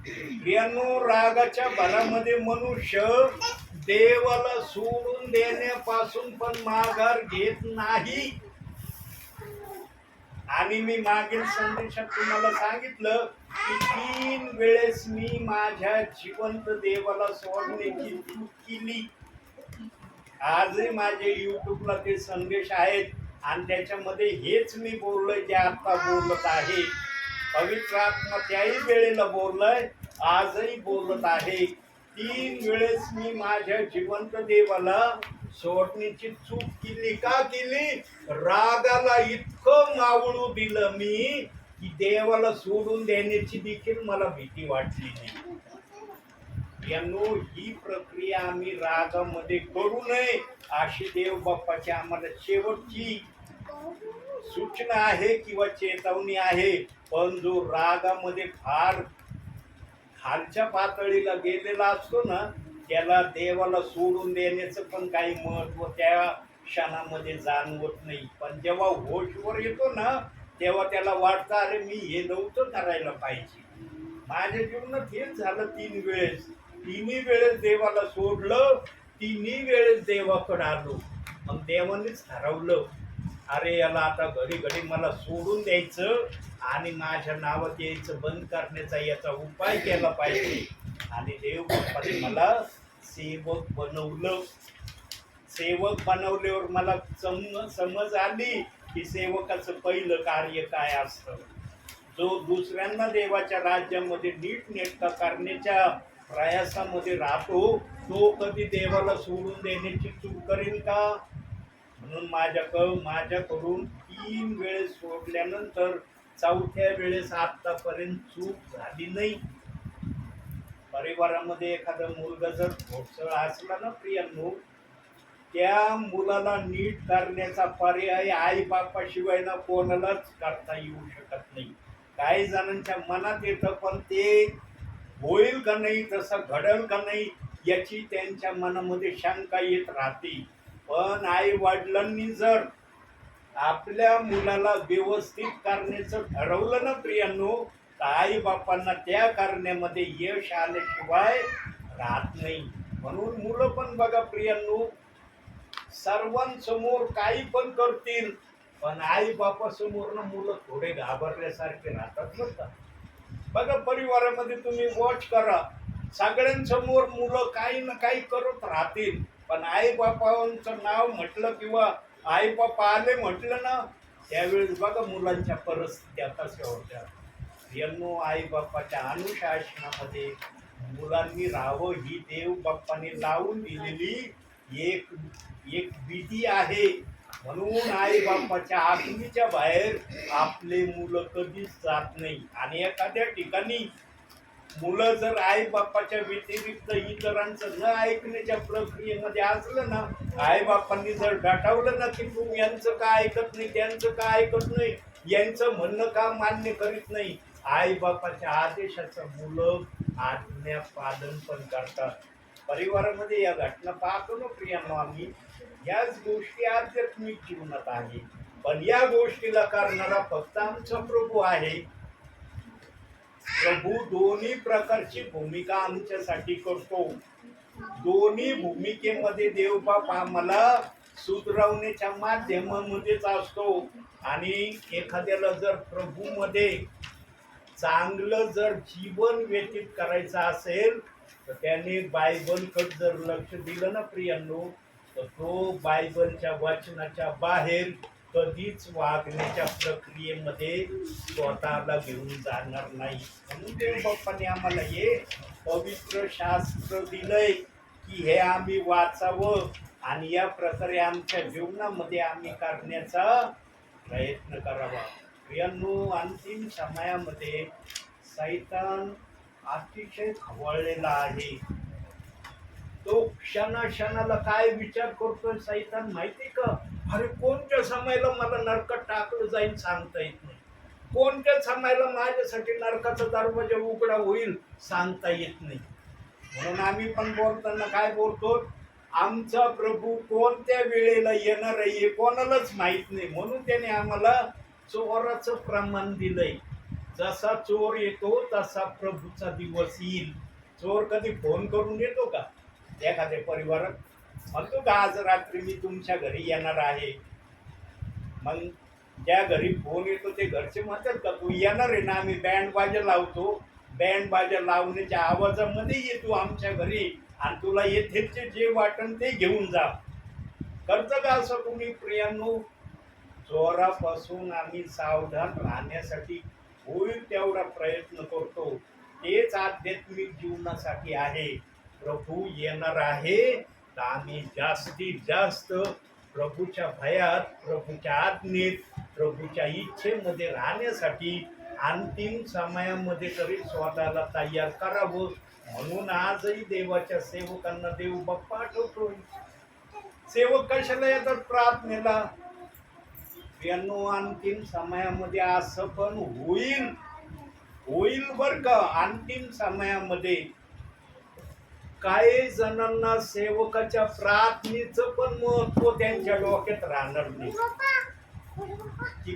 प्रियांनो, रागाच्या भरामध्ये मनुष्य देवाला सोडून देण्यापासून पण माघार घेत नाही. आणि मी मागील संदेशात तुम्हाला सांगितलं की 3 वेळेस मी माझ्या जिवंत देवाला सोडण्याची चूक केली. आजही माझे युट्यूबला ते संदेश आहेत आणि त्याच्यामध्ये हेच मी बोललोय जे आता बोलत आहे. पवित्र आत्मा त्याही वेळेला बोललोय, आजही बोलत आहे. 3 वेळेस मी माझ्या जिवंत देवाला सोडण्याची चूक केली. का केली? रागाला इतकं मावळू दिलं मी की देवाला सोडून देण्याची देखील मला भीती वाटली नाही. यांनो, ही प्रक्रिया आम्ही रागामध्ये करू नये अशी देव बाप्पाची आम्हाला शेवटची सूचना आहे किंवा चेतावणी आहे. पण जो रागामध्ये फार खालच्या पातळीला गेलेला असतो ना, त्याला देवाला सोडून देण्याचं पण काही महत्व त्या क्षणामध्ये जाणवत नाही. पण जेव्हा होशवर येतो ना, तेव्हा त्याला वाटतं अरे मी हे नव्हतं करायला पाहिजे. माझ्या जीवनात हेच झालं 3 वेळेस. 3 वेळेस देवाला सोडलं, 3 वेळेस देवाकडे आलो. मग देवानेच ठरवलं अरे याला आता घडी घडी मला सोडून द्यायचं आणि माझ्या नावात यायचं बंद करण्याचा याचा उपाय केला पाहिजे. आणि देव बाप्पाने मला सेवक बनवलं. सेवक बनवल्यावर मला समज आली की सेवकाचं पहिलं कार्य काय असतं. जो दुसऱ्यांना देवाच्या राज्यामध्ये नीटनेटका करण्याच्या प्रयासामध्ये राहतो तो कधी देवाला सोडून देण्याची चूक करेल का? म्हणून माझ्याकडून 3 वेळेस सोडल्यानंतर 4थ्या वेळेस आतापर्यंत चूक झाली नाही. परिवारामध्ये एखादा मुलगा जर घोडसळ असला ना प्रियांनो, त्या मुलाला नीट करण्याचा पर्याय आई बापाशिवाय ना कोणालाच करता येऊ शकत नाही. काही जणांच्या मनात येतं पण ते होईल का नाही, तसं घडल का नाही याची त्यांच्या मनामध्ये शंका येत राहते. पण आई वडिलांनी जर आपल्या मुलाला व्यवस्थित करण्याचं ठरवलं ना प्रियांनो, तर आई बापांना त्या करण्यामध्ये यश आल्याशिवाय राहत नाही. म्हणून मुलं पण बघा प्रियांनो, सर्वांसमोर काही पण करतील पण आई बापासमोर ना मुलं थोडे घाबरल्यासारखे राहतात बरं का. बघा परिवारामध्ये तुम्ही वॉच करा, सगळ्यांसमोर मुलं काही ना काही करत राहतील पण आई बापांचं नाव म्हटलं किंवा आई बापा आले म्हटलं ना, त्यावेळेस बघा मुलांच्या परिस्थिती कशा होत्या. यांनो, आई बाप्पाच्या अनुशासनामध्ये मुलांनी राहावं ही देव बाप्पाने लावून दिलेली एक विधी आहे. म्हणून आई बाप्पाच्या आज्ञेच्या बाहेर आपले मुलं कधीच जात नाही. आणि एखाद्या ठिकाणी मुलं जर आई बाप्पाच्या व्यतिरिक्त इतरांचं न ऐकण्याच्या प्रक्रियेमध्ये असलं ना, आई बाप्पांनी जर डाटावलं ना की तू यांचं का ऐकत नाही, त्यांचं का ऐकत नाही, यांचं म्हणणं का मान्य करीत नाही, आई बाप्पाच्या आदेशाचं मुलं आज्ञा पालन पण करतात. परिवारामध्ये या घटना पाहतो ना प्रियांनो आम्ही, याच गोष्टी आध्यात्मिक जीवनात आहे. पण या गोष्टीला करणारा फक्त आमचा प्रभू आहे. प्रभू दोन्ही प्रकारची भूमिका आमच्यासाठी करतो. दोन्ही भूमिकेमध्ये देवबाप आम्हाला सुधरवण्याच्या माध्यमामध्येच असतो. आणि एखाद्याला जर प्रभूमध्ये चांगलं जर जीवन व्यतीत करायचं असेल तर त्याने बायबलकडे जर लक्ष दिलं ना प्रियांनो, तर तो बायबलच्या वचनाच्या बाहेर कधीच वागण्याच्या प्रक्रियेमध्ये स्वतःला घेऊन जाणार नाही. म्हणून देव बाप्पाने आम्हाला हे पवित्र शास्त्र दिलंय की हे आम्ही वाचावं आणि या प्रकारे आमच्या जीवनामध्ये आम्ही करण्याचा प्रयत्न करावा. प्रियांनो, अंतिम समयामध्ये सैतान अतिशय खवळलेला आहे. तो क्षणाला काय विचार करतोय सैतान माहिती का? अरे कोणत्या समयाला मला नरकात टाकलं जाईल सांगता येत नाही, कोणत्या समयाला माझ्यासाठी नरकाचा दरवाजा उघडा होईल सांगता येत नाही. म्हणून आम्ही पण बोलताना काय बोलतो, आमचा प्रभू कोणत्या वेळेला येणार आहे हे कोणालाच माहित नाही. म्हणून त्याने आम्हाला चोराचं प्रमाण दिलंय. जसा चोर येतो तसा प्रभूचा दिवस येईल. चोर कधी फोन करून येतो का एखाद्या परिवारात? म्हणतो का आज रात्री मी तुमच्या घरी येणार आहे? मग ज्या घरी फोन येतो ते घरचे म्हणतात का तू येणार आहे ना, आम्ही बँड बाजा लावतो, बँड बाजा लावण्याच्या आवाजामध्ये ये तू आमच्या घरी आणि तुला येथेचे जे वाटण ते घेऊन जा. करतं का असं तुम्ही प्रियांनो? चोरापासून आम्ही सावधान राहण्यासाठी होईल तेवढा प्रयत्न करतो. तेच आध्यात्मिक जीवनासाठी आहे. प्रभू येणार आहे तर आम्ही जास्तीत जास्त प्रभूच्या भयात, प्रभूच्या आज्ञेत, प्रभूच्या इच्छेमध्ये राहण्यासाठी अंतिम समयामध्ये तरी स्वतःला तयार करावं. म्हणून आजही देवाच्या सेवकांना देव बाप्पा आठवतोय. सेवक कशाला येतात प्रार्थनेला? यांनो अंतिम समयामध्ये असं पण होईल बर का. अंतिम समयामध्ये काही जणांना सेवकाच्या प्रार्थनेचं पण महत्व त्यांच्या डोक्यात राहणार नाही की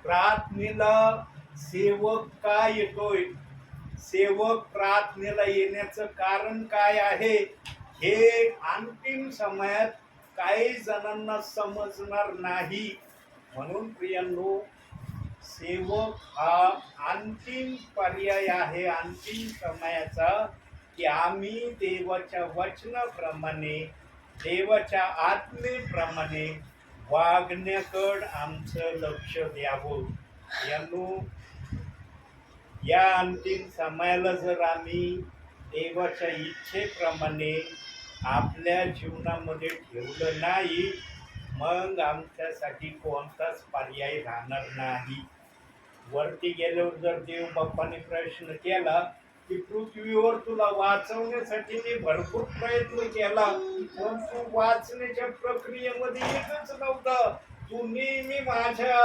प्रार्थनेला सेवक का येतोय, सेवक प्रार्थनेला येण्याचं कारण काय आहे हे अंतिम समयात काही जणांना समजणार नाही. म्हणून प्रियांनो, सेवक हा अंतिम पर्याय आहे अंतिम समयाचा, की आम्ही देवाच्या वचनाप्रमाणे, देवाच्या आत्मेप्रमाणे वागण्याकडे आमचं लक्ष द्यावं. यांनो, या अंतिम समयाला जर आम्ही देवाच्या इच्छेप्रमाणे आपल्या जीवनामध्ये ठेवलं नाही, मग आमच्यासाठी कोणताच पर्याय राहणार नाही. वरती गेल्यावर जर देव बाप्पाने प्रश्न केला की पृथ्वीवर तुला वाचवण्यासाठी मी भरपूर प्रयत्न केला, पण तू वाचण्याच्या प्रक्रियेमध्ये येतच नव्हता. तू नेहमी माझ्या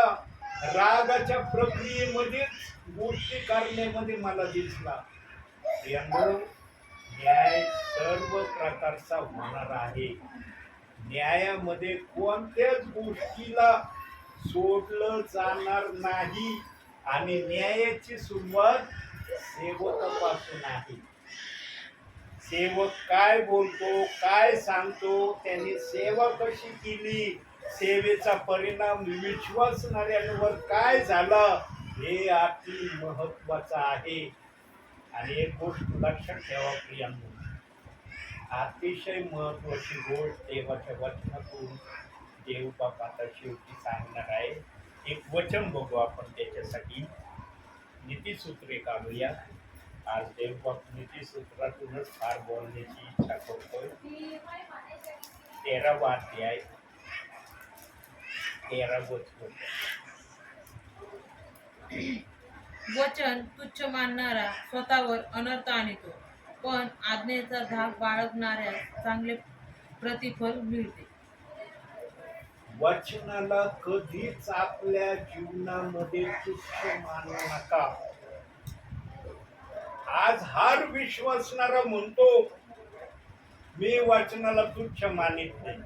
रागाच्या प्रक्रियेमध्येच गोष्टी करण्यामध्ये मला दिसला. न्याय सर्व प्रकारचा होणार आहे. न्यायामध्ये कोणत्याच गोष्टीला सोडलं जाणार नाही आणि न्यायाची सुरुवात सेवकापासून आहे. सेवक काय बोलतो, काय सांगतो, त्यांनी सेवा कशी केली, सेवेचा परिणाम विश्वासणाऱ्यांवर काय झाला, हे अति महत्वाचं आहे. आणि एक गोष्ट लक्षात ठेवा प्रियांनो, अतिशय महत्वाची गोष्ट देवाच्या वचनातून देव बाप आता शेवटी सांगणार आहे. एक वचन बघू आपण, त्याच्यासाठी नीतिसूत्रे काढूया. आज देव बाप नीतिसूत्रातूनच फार बोलण्याची इच्छा करतोय. 13वा अध्याय 13 वचन तुच्छ मानणारा स्वतःवर अनर्थ आणतो, पण आज्ञेचा धाक बाळगणाऱ्या चांगले प्रतिफल मिळते. वचनाला कधीच आपल्या जीवनामध्ये तुच्छ मानू नका. आज हर विश्वासणारा म्हणतो मी वचनाला तुच्छ मानित नाही,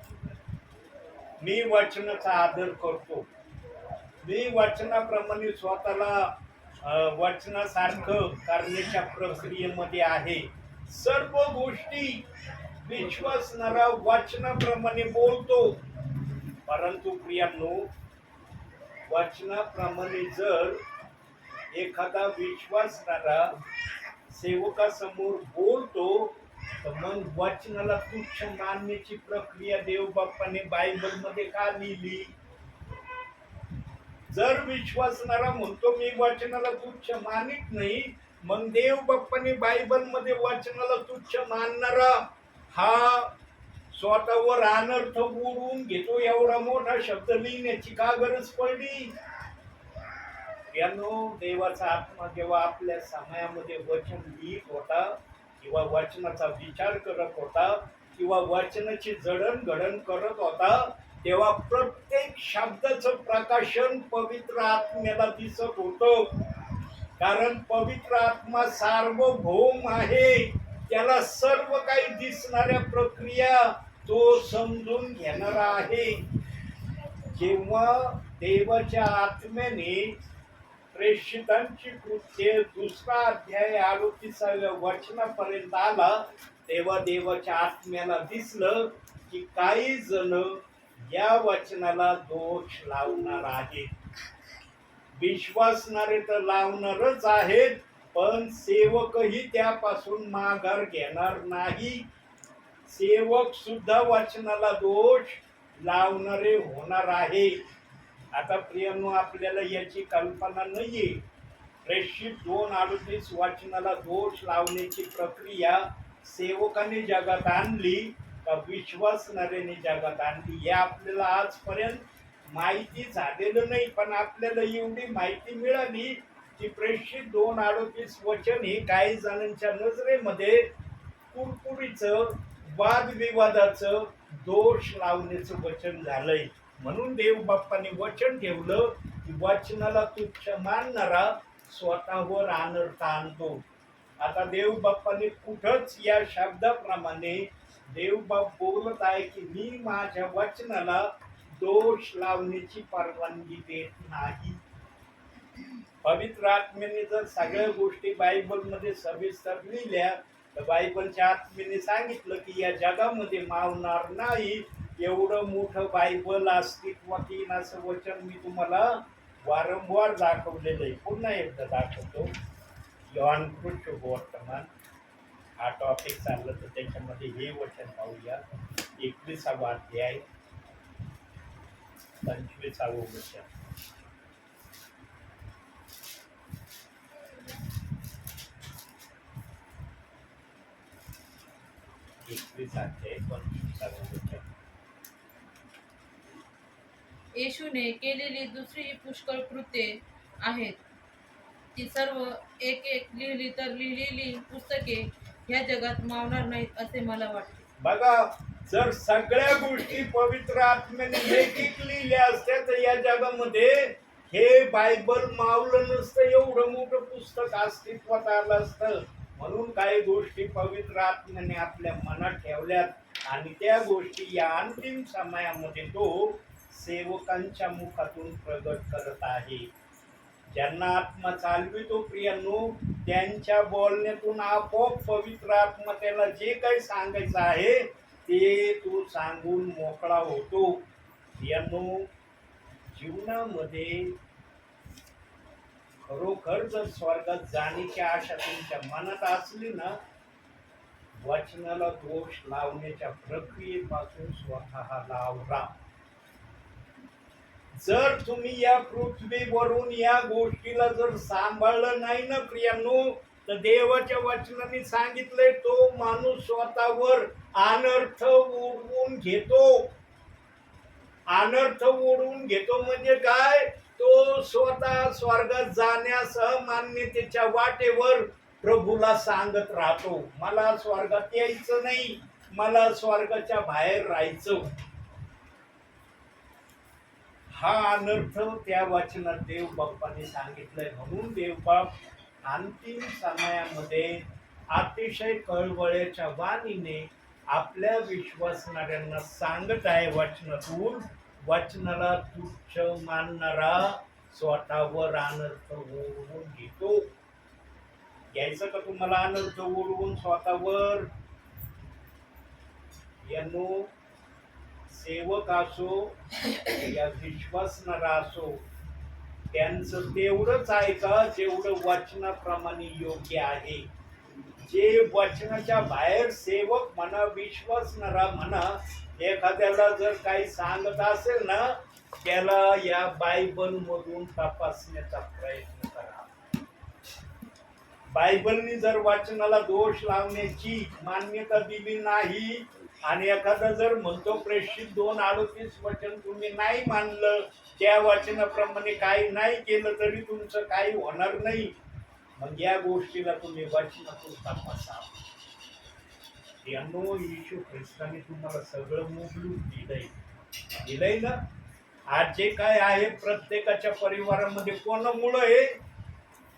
मी वचनाचा आदर करतो, मी वचनाप्रमाणे स्वतःला वचनासारखं करण्याच्या प्रक्रियेमध्ये आहे. सर्व गोष्टी विश्वासणारा वचनाप्रमाणे बोलतो. परंतु प्रियांनो, वचनाप्रमाणे जर एखादा विश्वासणारा सेवकासमोर बोलतो तर मग वचनाला तुच्छ मानण्याची प्रक्रिया देव बाप्पाने बायबलमध्ये का लिहिली? जर विश्वासणारा म्हणतो मी वचनाला तुच्छ मानित नाही, मग देव बाप्पाने बायबलमध्ये वचनाला तुच्छ मानणारा हा स्वतःवर अनर्थ बोलून घेतो एवढा मोठा शब्द लिहिण्याची का गरज पडली? यानो, देवाचा आत्मा जेव्हा आपल्या समयामध्ये वचन लिहित होता किंवा वचनाचा विचार करत होता किंवा वचनाची जडणघडण करत होता, तेव्हा प्रत्येक शब्दाचं प्रकाशन पवित्र आत्म्याला दिसत होतं. कारण पवित्र आत्मा सार्वभौम आहे. त्याला सर्व काही दिसणाऱ्या प्रक्रिया तो समजून घेणारा आहे. जेव्हा देवाच्या आत्म्याने प्रेषितांची कृत्ये 2 अध्याय 38व्या वचनापर्यंत आला, तेव्हा देवाच्या आत्म्याला दिसलं की काही जण या वचनाला दोष लावणार आहेत. विश्वासणारे तर लावणारच आहेत, पण सेवकही त्यापासून माघार घेणार नाही. सेवक सुद्धा वचनाला दोष लावणारे होणार आहे. आता प्रियांनो, आपल्याला याची कल्पना नाहीये. प्रेषित 2:38 वचनाला दोष लावण्याची प्रक्रिया सेवकाने जगात आणली का विश्वासणाऱ्याने जगात आणली हे आपल्याला आजपर्यंत माहिती झालेलं नाही. पण आपल्याला एवढी माहिती मिळाली की प्रेषित 2:38 वचन हे काही जणांच्या नजरेमध्ये कुरकुरीचं, वादविवादाचं, दोष लावण्याचं वचन झालंय. म्हणून देव बाप्पाने वचन ठेवलं की वचनाला तुच्छ मानणारा स्वतःवर अनर्थ आणतो. आता देव बाप्पाने कुठंच या शब्दाप्रमाणे देव बाप बोलत आहे की मी माझ्या वचनाला दोष लावण्याची परवानगी देत नाही. पवित्र आत्म्याने जर सगळ्या गोष्टी बायबलमध्ये सविस्तर लिहिल्या तर बायबलच्या आत्म्याने सांगितलं की या जगामध्ये मावणार नाही. एवढं मोठं बायबल अस्तित्वात येईन असं वचन मी तुम्हाला वारंवार दाखवलेलं आहे. पुन्हा एकदा दाखवतो. योहान वर्तमान हा टॉपिक चाललं तर त्याच्यामध्ये हे वचन पाहूया. 21वा अध्याय 25वं वचन. येशूने केलेली दुसरी पुष्कळ कृत्ये आहेत, ती सर्व एक एक लिहिली तर लिहिलेली पुस्तके ह्या जगात मावणार नाहीत असे मला वाटते. बघा, जर सगळ्या गोष्टी पवित्र आत्म्याने लेखित लिहिल्या असत्या तर या जगामध्ये हे बायबल मावलं नसतं. एवढं मोठं पुस्तक अस्तित्वात आलं असतं. म्हणून काही गोष्टी पवित्र आत्म्याने आपल्या मनात ठेवल्यात आणि त्या गोष्टी या अंतिम समयामध्ये तो सेवकांच्या मुखातून प्रगट करत आहे. ज्यांना आत्मा चालवितो प्रियांनो, त्यांच्या बोलण्यातून आपोआप पवित्र आत्मा त्याला जे काही सांगायचं आहे ते तो सांगून मोकळा होतो. प्रियांनो, जीवनामध्ये खरोखर जर स्वर्गात जाण्याची आशा तुमच्या मनात असली ना, वचनाला दोष लावण्याच्या प्रक्रियेपासून स्वतःला आवरा. जर तुम्ही या पृथ्वीवरून या गोष्टीला जर सांभाळलं नाही ना प्रियांनो, तर देवाच्या वचनाने सांगितलंय तो माणूस स्वतःवर अनर्थ ओढवून घेतो. अनर्थ ओढवून घेतो म्हणजे काय? तो स्वतः स्वर्गात जाण्यास मान्यतेच्या वाटेवर प्रभूला सांगत राहतो, मला स्वर्गात यायचं नाही, मला स्वर्गाच्या बाहेर राहायचं. हा अनर्थ त्या वचनात देव बाप्पाने सांगितलंय. म्हणून देव बाप अंतिम समयामध्ये अतिशय कळवळ्याच्या वाणीने आपल्या विश्वासणाऱ्यांना सांगत आहे वचनातून, वचनाला तुच्छ मानणारा स्वतःवर अनर्थ ओढवून घेतो. घ्यायचं का तुम्हाला अनर्थ ओढवून स्वतःवर? यानो, सेवक असो या विश्वासणारा असो, त्यांचं तेवढंच आहे का जेवढं वचनाप्रमाणे योग्य आहे. जे वचनाच्या बाहेर सेवक म्हणा, विश्वासणारा म्हणा, एखाद्याला जर काही सांगत असेल ना, त्याला या बायबल मधून तपासण्याचा प्रयत्न करा. बायबलनी जर वचनाला दोष लावण्याची मान्यता दिली नाही आणि एखादा जर म्हणतो प्रेषित 2:38 वचन तुम्ही नाही मानलं, त्या वचनाप्रमाणे काही नाही केलं तरी तुमचं काही होणार नाही, मग या गोष्टीला तुम्ही वचनातून तपासा. यानो, येशू ख्रिस्ताने तुम्हाला सगळं मोकळून दिलंय ना. आज जे काय आहे प्रत्येकाच्या परिवारामध्ये कोणामुळं आहे?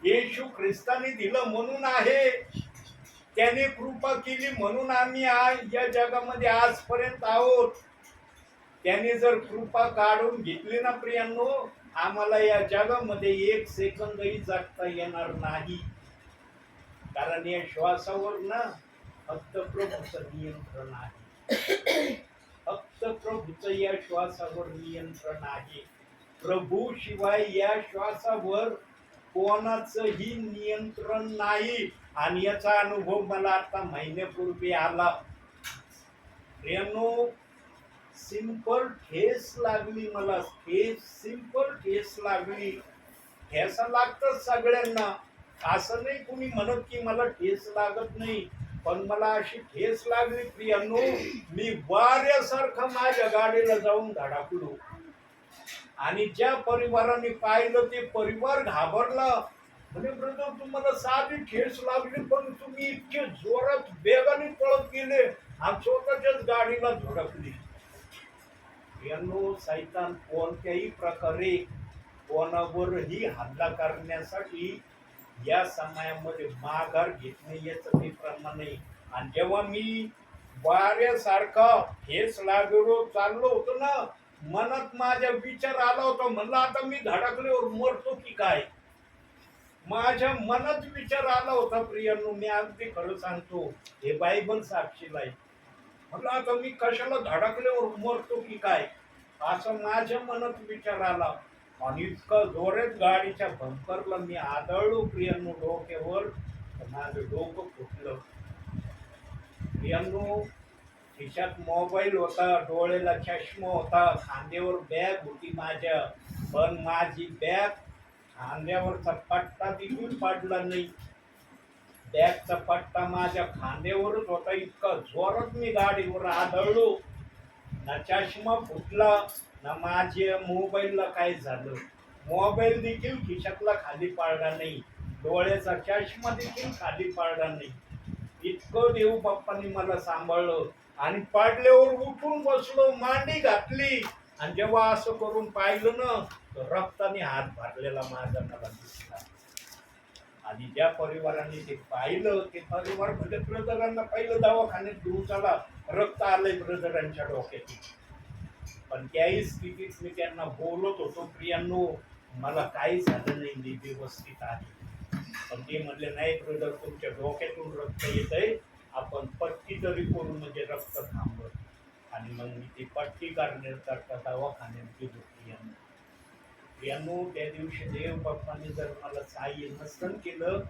येशू ख्रिस्ताने दिलं म्हणून आहे, त्याने कृपा केली म्हणून आम्ही या जगामध्ये आजपर्यंत आहोत. त्याने जर कृपा काढून घेतली ना प्रियांनो, आम्हाला या जगामध्ये एक सेकंदही जगता येणार नाही. कारण या श्वासावर ना फक्त प्रभूचं नियंत्रण आहे. फक्त प्रभूचं या श्वासावर नियंत्रण आहे. प्रभू शिवाय या श्वासावर कोणाचंही नियंत्रण नाही. आणि याचा अनुभव मला आता महिन्यापूर्वी आला. प्रियांनो, सिंपल ठेस लागली मला, सिंपल ठेस लागली. ठेसा लागतच सगळ्यांना, असं नाही कुणी म्हणत की मला ठेस लागत नाही, पण मला अशी ठेस लागली प्रियांनो, मी वाऱ्यासारखं माझ्या गाडीला जाऊन धडकलो. आणि ज्या परिवाराने पाहिलं ते परिवार घाबरला. म्हणजे ब्रदर, तुम्हाला साधी ठेस लागली पण तुम्ही इतके जोरात वेगाने पळत गेले आणि स्वतःच्याच गाडीला धडकली. यांनो, सैतान कोणत्याही प्रकारे कोणावरही हल्ला करण्यासाठी या समयामध्ये माघार घेतणे याचं ते प्रमाण आहे. आणि जेव्हा मी वाऱ्यासारखा ठेस लागलो चाललो होतो ना, मनात माझ्या विचार आला होता, म्हणलं आता मी धडकल्यावर मरतो की काय. माझ्या मनात विचार आला होता प्रियांनो, मी अगदी खरं सांगतो, हे बायबल साक्षीला आहे. म्हटलं आता मी कशाला धडकल्यावर मरतो की काय, असं माझ्या मनात विचार आला. आणि इतकं जोरात गाडीच्या बंपरला मी आदळलो प्रियांनो डोक्यावर, माझं डोकं फुटलं. प्रियांनो, खिशात मोबाईल होता, डोळ्याला चष्मा होता, खांद्यावर बॅग होती माझ्या, पण माझी बॅग खांद्यावरचा पट्टा देखील पडला नाही. बॅगचा पट्टा माझ्या खांद्यावरच होता. इतका जोरात मी गाडीवर आदळलो, ना चष्मा फुटला ना माझ्या मोबाईलला काय झालं. मोबाईल देखील खिशातला खाली पाडला नाही, डोळ्याचा चष्मा देखील खाली पाडला नाही. इतकं देव बाप्पांनी मला सांभाळलं. आणि पाडल्यावर उठून बसलो, मांडी घातली, आणि जेव्हा असं करून पाहिलं ना, तर रक्ताने हात भरलेला माझा मला दिसला. आणि ज्या परिवाराने ते पाहिलं ते परिवार म्हणजे ब्रदरांना पहिलं दवाखान्यात घेऊन चला, रक्त आलंय ब्रदरांच्या डोक्यात. पण त्याही स्थितीत मी त्यांना बोलत होतो, प्रियांनो मला काही झालं नाही, मी व्यवस्थित आहे. पण ते म्हणले नाही ब्रदर, तुमच्या डोक्यातून रक्त येत आहे, आपण पट्टी तरी करू म्हणजे रक्त थांबत. आणि मग मी ती पट्टी करण्याकरता दवाखान्यात गेलो. प्रियांनो, त्या दिवशी देव बाप्पाने जर मला सहाय्य नसतं केलं,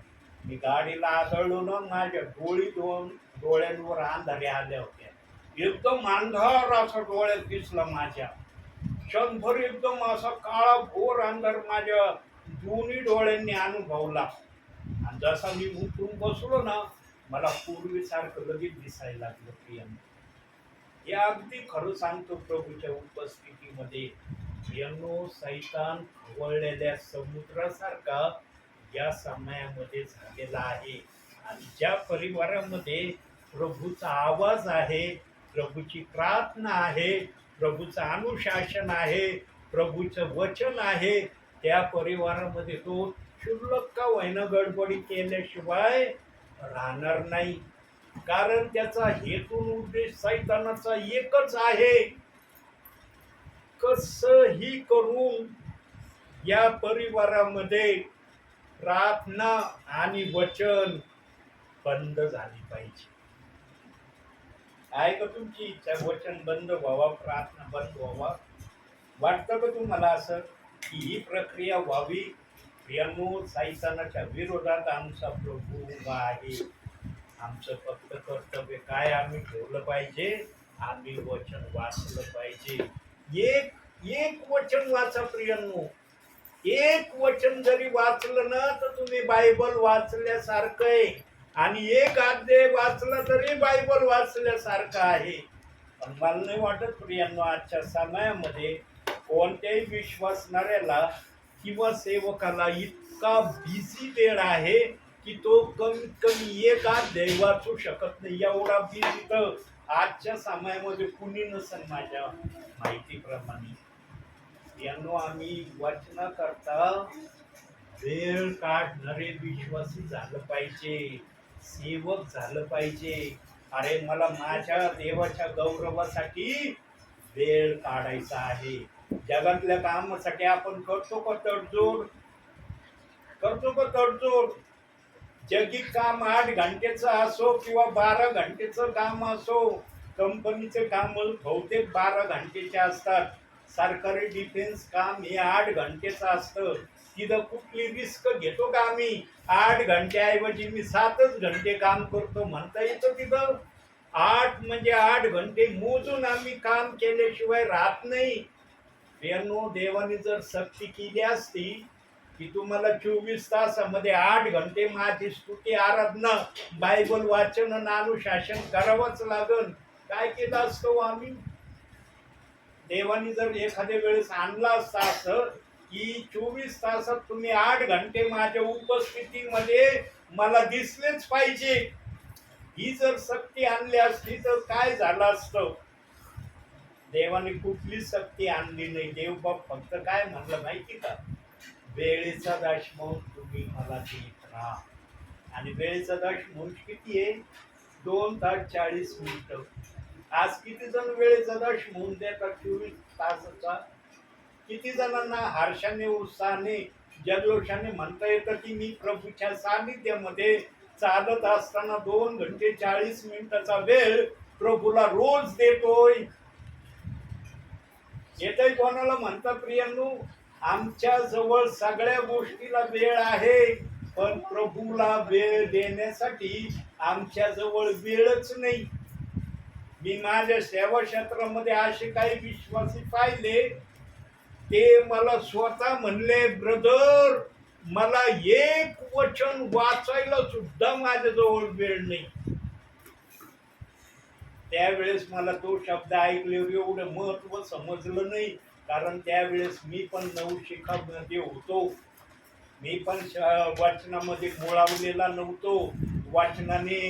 मी गाडीला आदळलो ना, माझ्या डोळ्यांवर अंधारे आल्या होत्या. एकदम अंधार असा डोळ्यात दिसला माझ्या. क्षणभर एकदम असा काळा घोर अंधार माझ्या दोन्ही डोळ्यांनी अनुभवला. आणि जसा मी उठून बसलो ना, मला पूर्वीसारखं लगेच दिसायला लागलं. प्रियांनो, हे अगदी खरं सांगतो, प्रभूच्या उपस्थितीमध्ये प्रियांनो, सैतान खवळलेल्या समुद्रासारखा या समयामध्ये झालेला आहे. आणि ज्या परिवारामध्ये प्रभूचा आवाज आहे, प्रभूची प्रार्थना आहे, प्रभूचं अनुशासन आहे, प्रभूचं वचन आहे, त्या परिवारामध्ये तो क्षुल्लक का होईना गडबडी केल्याशिवाय राहणार नाही. कारण त्याचा हेतू उद्देश सैतानाचा एकच आहे, कसंही करून या परिवारामध्ये प्रार्थना आणि वचन बंद झाली पाहिजे. आहे का तुमची इच्छा वचन बंद व्हावा, प्रार्थना बंद व्हावा? वाटतं का तुम्हाला असं की ही प्रक्रिया व्हावी? प्रियांनो, सैतानाच्या विरोधात आमचा प्रभू उभा आहे. आमचं फक्त कर्तव्य काय, आम्ही ठेवलं पाहिजे, आम्ही वचन वाचलं पाहिजे. एक वचन वाचा प्रियांनो, एक वचन जरी वाचलं ना तर तुम्ही बायबल वाचल्यासारखं आहे. आणि एक अध्याय वाचला तरी बायबल वाचल्यासारखं आहे. पण मला नाही वाटत प्रियांनो, आजच्या समयामध्ये कोणत्याही विश्वासणाऱ्याला किंवा सेवकाला इतका बिझी वेळ आहे की तो कमीत कमी एक अध्याय वाचू शकत नाही. एवढा बिझी तर आजच्या समयामध्ये कुणी नसेल माझ्या माहितीप्रमाणे. यांनो, आम्ही वचनाकरता वेळ काढणारे विश्वासी झालं पाहिजे, सेवक झालं पाहिजे. अरे मला माझ्या देवाच्या गौरवासाठी वेळ काढायचा आहे. जगातल्या कामासाठी आपण करतो का तडजोड? करतो का तडजोड? जगी काम 8 घंटेचं असो किंवा 12 घंटेचं काम असो, कंपनीचे काम बहुतेक 12 घंटेचे असतात. सरकारी डिफेन्स काम हे 8 घंटेचं असतं. तिथं कुठली रिस्क घेतो का आम्ही? 8 घंट्याऐवजी मी 7च घंटे काम करतो म्हणता येतं तिथं? 8 म्हणजे 8 घंटे मोजून आम्ही काम केल्याशिवाय राहत नाही. देवाने जर सक्ती केली असती की तुम्हाला 24 तासामध्ये 8 घंटे माझी स्तुती आराधना बायबल वाचन आणि अनुशासन करावंच लागल, काय केलं असतो आम्ही? देवाने जर एखाद्या वेळेस आणला असता असं की 24 तासात तुम्ही 8 घंटे माझ्या उपस्थितीमध्ये मला दिसलेच पाहिजे, ही जर सक्ती आणली असती तर काय झालं असतं? देवाने कुठली सक्ती आणली नाही. देव बाप फक्त काय म्हणलं माहिती का? वेळेचा दशमांश तुम्ही मला देत राहा. आणि वेळेचा दशमांश किती आहे? 2 तास 40 मिनिटं. आज किती जण वेळेचा दशमांश देतात 24 तासाचा? किती जणांना हर्षाने उत्साहाने जल्लोषाने म्हणता येतं की मी प्रभूच्या सानिध्यामध्ये चालत असताना 2 घंटे 40 मिनिटाचा वेळ प्रभूला रोज देतोय. येतंय कोणाला म्हणता प्रियांनो? आमच्या जवळ सगळ्या गोष्टीला वेळ आहे, पण प्रभूला वेळ देण्यासाठी आमच्या जवळ वेळच नाही. मी माझ्या सेवा क्षेत्रामध्ये असे काही विश्वासी पाहिले, ते मला स्वतः म्हणले, ब्रदर मला एक वचन वाचायला सुद्धा माझ्याजवळ वेळ नाही. त्यावेळेस मला तो शब्द ऐकल्यावर एवढं महत्व समजलं नाही, कारण त्यावेळेस मी पण नवशिखामध्ये होतो. मी पण वाचनामध्ये मुळावलेला नव्हतो, वाचनाने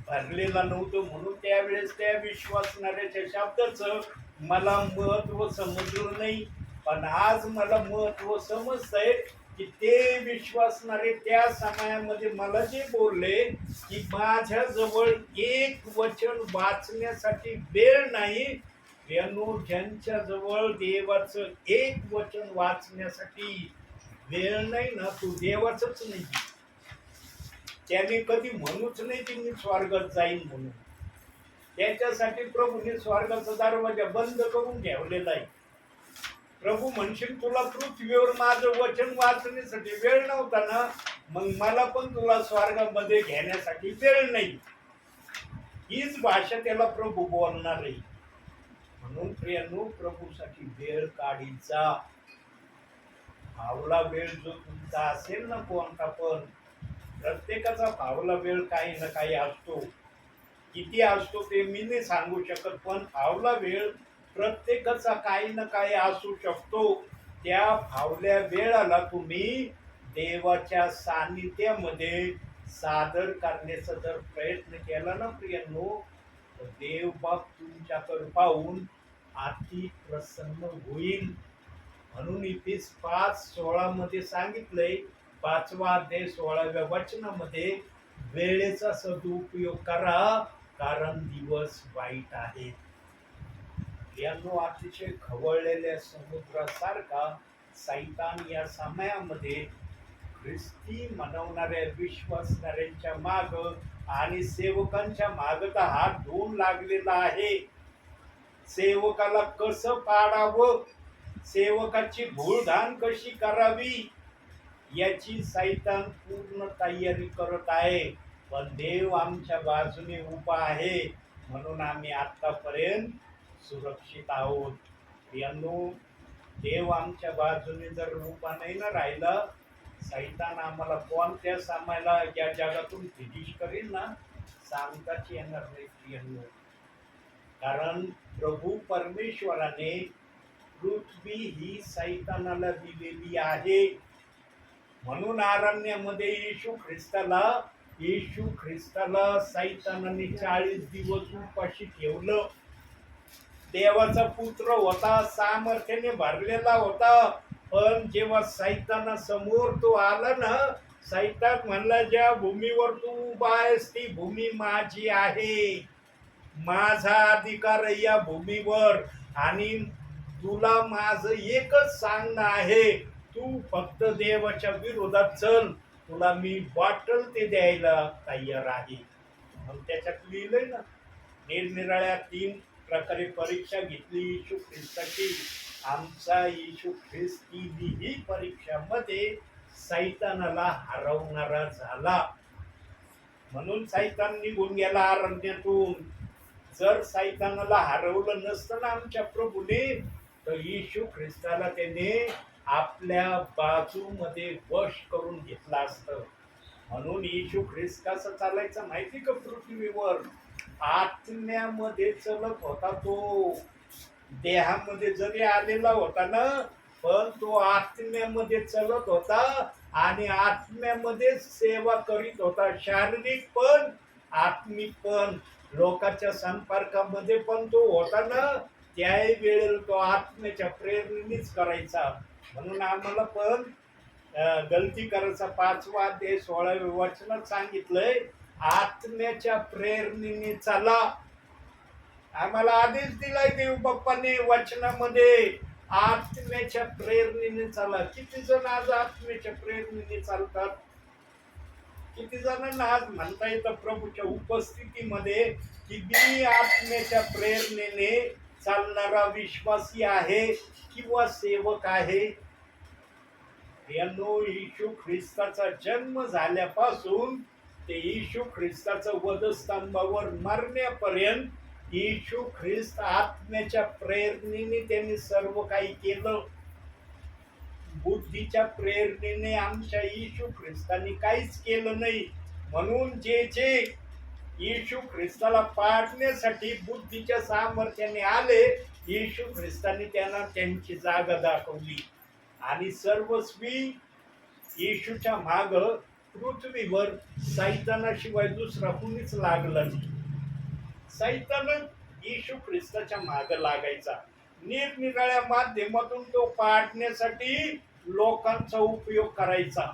भरलेला नव्हतो. म्हणून त्यावेळेस त्या विश्वासणाऱ्याच्या शब्दाचं मला महत्व समजलं नाही. पण आज मला महत्व समजतंय की ते विश्वासणारे त्या समयामध्ये मला जे बोलले की माझ्या जवळ एक वचन वाचण्यासाठी वेळ नाही. ज्यांच्या जवळ देवाचं एक वचन वाचण्यासाठी वेळ नाही ना, तू देवाचंच नाही. त्याने कधी म्हणूच नाही की मी स्वर्गात जाईन म्हणून. त्याच्यासाठी प्रभूने स्वर्गाचा दरवाजा बंद करून ठेवलेला आहे. प्रभू म्हणशील तुला पृथ्वीवर माझं वचन वाचण्यासाठी वेळ नव्हता ना, मग मला पण तुला स्वर्गामध्ये घेण्यासाठी वेळ नाही. हीच भाषा त्याला प्रभू बोलणार आहे. म्हणून प्रियांनो, प्रभूसाठी वेळ काढीचा. फावला वेळ जो तुमचा असेल ना, कोणता पण, प्रत्येकाचा फावला वेळ काही ना काही असतो. किती असतो ते मी नाही सांगू शकत, पण फावला वेळ प्रत्येकाचा काही ना काही असू शकतो. त्या फावल्या वेळाला तुम्ही देवाच्या सानिध्यामध्ये सादर करण्याचा जर प्रयत्न केला ना प्रियांनो, तर देव बाप तुमच्याकडे पाहून अति प्रसन्न होईल. म्हणून इफेस 5:16 मध्ये सांगितलंय, 5वा अध्याय 16व्या वचनामध्ये, वेळेचा सदुपयोग करा कारण दिवस वाईट आहेत. यांनो, अतिशय खवळलेल्या समुद्रासारखा सैतान या समयामध्ये ख्रिस्ती म्हणवणाऱ्या विश्वासणाऱ्यांच्या माग आणि सेवकांच्या माग तर हात धुवून लागलेला आहे. सेवकाला कसं पाडावं, सेवकाची भूलधान कशी करावी, याची सैतान पूर्ण तयारी करत आहे. पण देव आमच्या बाजूने उभा आहे, म्हणून आम्ही आतापर्यंत सुरक्षित आहोत. यांनो, देव आमच्या बाजूने जर उभा नाही ना राहिला, सैतान आम्हाला कोणत्या समायला या जगातून फिनिश करील ना, सांगताच येणार नाही यांनो. कारण प्रभू परमेश्वराने पृथ्वी ही सैतानाला दिलेली आहे. म्हणून अरण्यामध्ये येशू ख्रिस्ताला सैतानाने 40 दिवस उपाशी ठेवलं. देवाचा पुत्र होता, सामर्थ्याने भरलेला होता, पण जेव्हा सैताना समोर तो आला ना, सैतान म्हणला ज्या भूमीवर तू उभा आहेस ती भूमी माझी आहे, माझा अधिकार आहे या भूमीवर, आणि तुला माझं एकच सांगणं आहे, तू फक्त देवाच्या विरोधात चल, तुला मी वाटल ते द्यायला तयार आहे. मग त्याच्यात लिहिलंय ना, निरनिराळ्या 3 प्रकारे परीक्षा घेतली येशू ख्रिस्ताची. आमचा येशू ख्रिस्त तिन्ही परीक्षामध्ये सैतानाला हरवणारा झाला. म्हणून सैतान निघून गेला अरण्यातून. जर सैतानाला हरवलं नसतं ना आमच्या प्रभूने, तर येशू ख्रिस्ताला त्याने आपल्या बाजूमध्ये वश करून घेतला असतं. म्हणून येशू ख्रिस्त कसं चालायचं माहिती का पृथ्वीवर? आत्म्यामध्ये चलत होता तो. देहामध्ये जरी आलेला होता ना, पण तो आत्म्यामध्ये चलत होता आणि आत्म्यामध्ये सेवा करीत होता. शारीरिक पण आत्मिक पण लोकांच्या संपर्कामध्ये पण तो होता ना, त्याही वेळेला तो आत्म्याच्या प्रेरणेनेच करायचा. म्हणून आम्हाला पण गलती करायचा 5वा अध्याय 16व्या वचनात सांगितलंय, आत्म्याच्या प्रेरणेने चला. आम्हाला आदेश दिलाय देव बाप्पाने वचनामध्ये, आत्म्याच्या प्रेरणेने चला. किती जण आज आत्म्याच्या प्रेरणेने चालतात? किती जणांना आज म्हणता येतं प्रभूच्या उपस्थितीमध्ये की मी आत्म्याच्या प्रेरणेने चालणारा विश्वासी आहे किंवा सेवक आहे? यानो, येशू ख्रिस्ताचा जन्म झाल्यापासून ते येशू ख्रिस्ताचं वधस्तंभावर मरण्यापर्यंत येशू ख्रिस्त आत्म्याच्या प्रेरणेने त्यांनी सर्व काही केलं. बुद्धीच्या प्रेरणेने आमच्या येशू ख्रिस्तानी काहीच केलं नाही. म्हणून जे जे येशू ख्रिस्ताला पाडण्यासाठी बुद्धीच्या सामर्थ्याने आले, येशू ख्रिस्तानी त्यांना त्यांची जागा दाखवली. आणि सर्वस्वी येशूच्या माग पृथ्वीवर सैतानाशिवाय दुसरा कुणीच लागला नाही. सैतान येशू ख्रिस्ताच्या माग लागायचा. निरनिराळ्या माध्यमातून तो पाडण्यासाठी लोकांचा उपयोग करायचा.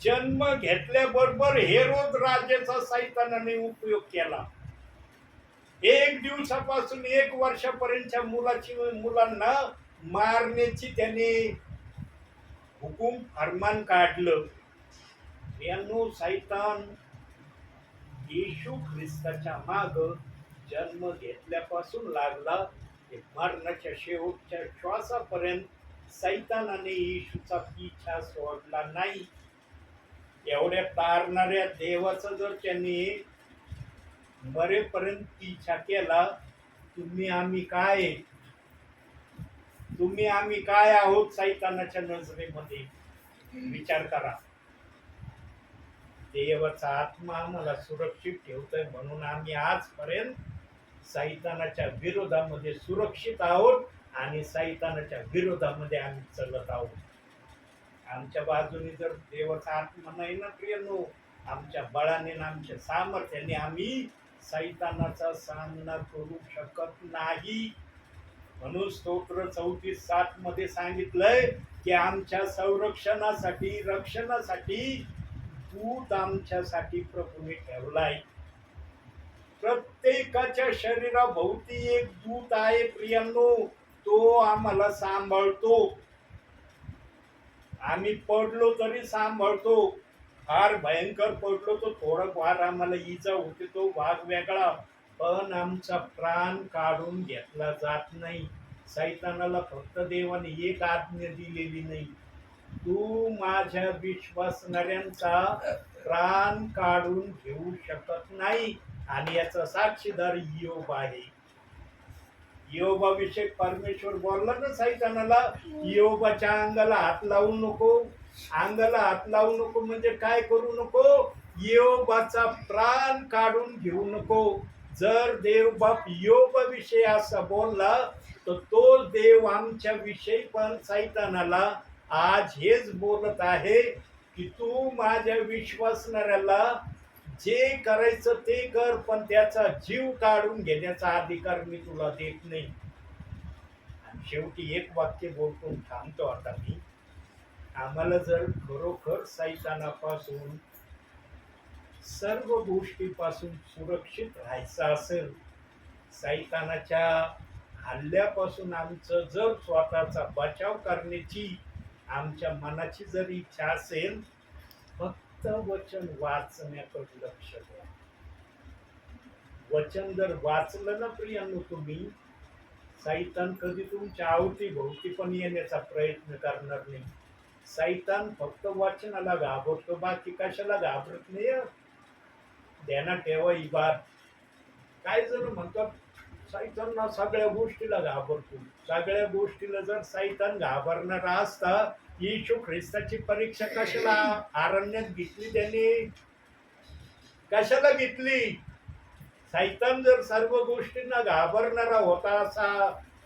जन्म घेतल्याबरोबर हेरोद राजाचा सैतानाने उपयोग केला. 1 दिवसापासून 1 वर्षापर्यंतच्या मुलांना मारण्याची त्याने हुकूम फरमान काढलं. यानो, सैतान येशू ख्रिस्ताच्या माग जन्म घेतल्यापासून लागला ते मरणाच्या शेवटच्या श्वासापर्यंत सैतानाने येशूचा पिछा सोडला नाही. एवढ्या तारणाऱ्या देवाचा जर त्यांनी मरेपर्यंत पिछा केला, तुम्ही आम्ही काय आहोत सैतानाच्या नजरेमध्ये? विचार करा. देवाचा आत्मा आम्हाला सुरक्षित ठेवतोय म्हणून आम्ही आजपर्यंत सैतानाच्या विरोधामध्ये सुरक्षित आहोत आणि सैतानाच्या विरोधामध्ये आम्ही चलत आहोत. आमच्या बाजूने जर देवाचा आत्मा नाही ना प्रियनो, आमच्या बळाने ना आमच्या सामर्थ्याने आम्ही सैतानाचा सामना करू शकत नाही. म्हणून स्तोत्र 34:7 मध्ये सांगितलंय की आमच्या संरक्षणासाठी, रक्षणासाठी दूत आमच्यासाठी प्रभूने ठेवलाय. प्रत्येकाच्या शरीराभोवती एक दूत आहे प्रियांनो, तो आम्हाला सांभाळतो. आम्ही पडलो तरी सांभाळतो. फार भयंकर पडलो तो थोडंफार आम्हाला इजा होते, तो भाग वेगळा, पण आमचा प्राण काढून घेतला जात नाही. सैतानाला फक्त देवाने एक आज्ञा दिलेली नाही, तू माझ्या विश्वासणाऱ्यांचा प्राण काढून घेऊ शकत नाही. आणि याचा साक्षीदार योब आहे. योबाविषयी परमेश्वर बोलला ना सैतानाला, योबाच्या अंगाला हात लावू नको. अंगाला हात लावू नको म्हणजे काय करू नको? योबाचा प्राण काढून घेऊ नको. जर देव बाप योबाविषयी असा बोलला, तर तो देव आमच्या विषयी पण सैतानाला आज हेच बोलत आहे की तू माझ्या विश्वासणाऱ्याला जे करायचं ते कर, पण त्याचा जीव काढून घेण्याचा अधिकार मी तुला देत नाही. आणि शेवटी एक वाक्य बोलून थांबतो आता मी. आम्हाला जर खरोखर सैतानापासून सर्व गोष्टीपासून सुरक्षित राहायचं असेल, सैतानाच्या हल्ल्यापासून आमचं जर स्वतःचा बचाव करण्याची आमच्या मनाची जर इच्छा असेल, फक्त वचन वाचण्याकडे लक्ष द्या. वचन जर वाचलं ना प्रियांनो तुम्ही, सैतान कधी तुमच्या अवतीभोवती पण येण्याचा प्रयत्न करणार नाही. सैतान फक्त वचनाला घाबरतो, बाकी कशाला घाबरत नाही. ध्यानात ठेवा ही बात. काय जण म्हणतात सैतान सगळ्या गोष्टीला घाबरतो. सगळ्या गोष्टीला जर सैतान घाबरणारा असता, येशू ख्रिस्ताची परीक्षा कशाला अरण्यात घेतली त्याने? कशाला घेतली? सैतान जर सर्व गोष्टींना घाबरणारा होता असा,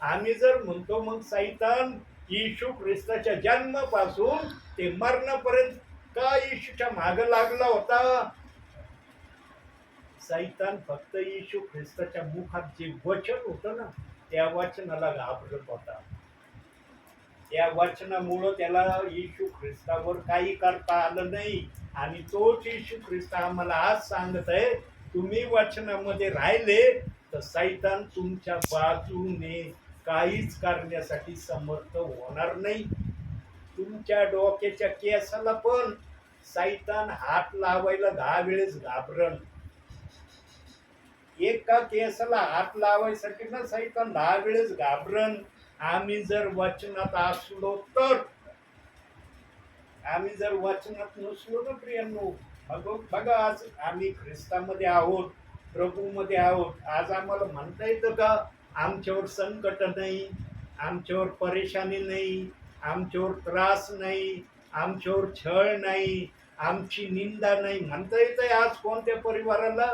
आम्ही जर म्हणतो मग सैतान येशू ख्रिस्ताच्या जन्मापासून ते मरणापर्यंत का येशूच्या मागे लागला होता? सैतान फक्त येशू ख्रिस्ताच्या मुखात जे वचन होतं ना, त्या वचनाला घाबरत होता. त्या वचनामुळं त्याला येशू ख्रिस्तावर काही करता आलं नाही. आणि तोच येशू ख्रिस्त आम्हाला आज सांगत आहे, तुम्ही वचनामध्ये राहिले तर सैतान तुमच्या बाजूने काहीच करण्यासाठी समर्थ होणार नाही. तुमच्या डोक्याच्या केसाला पण सैतान हात लावायला 10 वेळेस घाबरण. एका केसाला हात लावायसाठी ना सैतान 10 वेळेस घाबरण. आम्ही जर वचनात असलो तर, आम्ही जर वचनात नसलो ना प्रियांनो, बघा आज आम्ही ख्रिस्तामध्ये आहोत, प्रभूमध्ये आहोत. आज आम्हाला म्हणता येतं का आमच्यावर संकट नाही, आमच्यावर परेशानी नाही, आमच्यावर त्रास नाही, आमच्यावर छळ नाही, आमची निंदा नाही? म्हणता येतंय आज कोणत्या परिवाराला?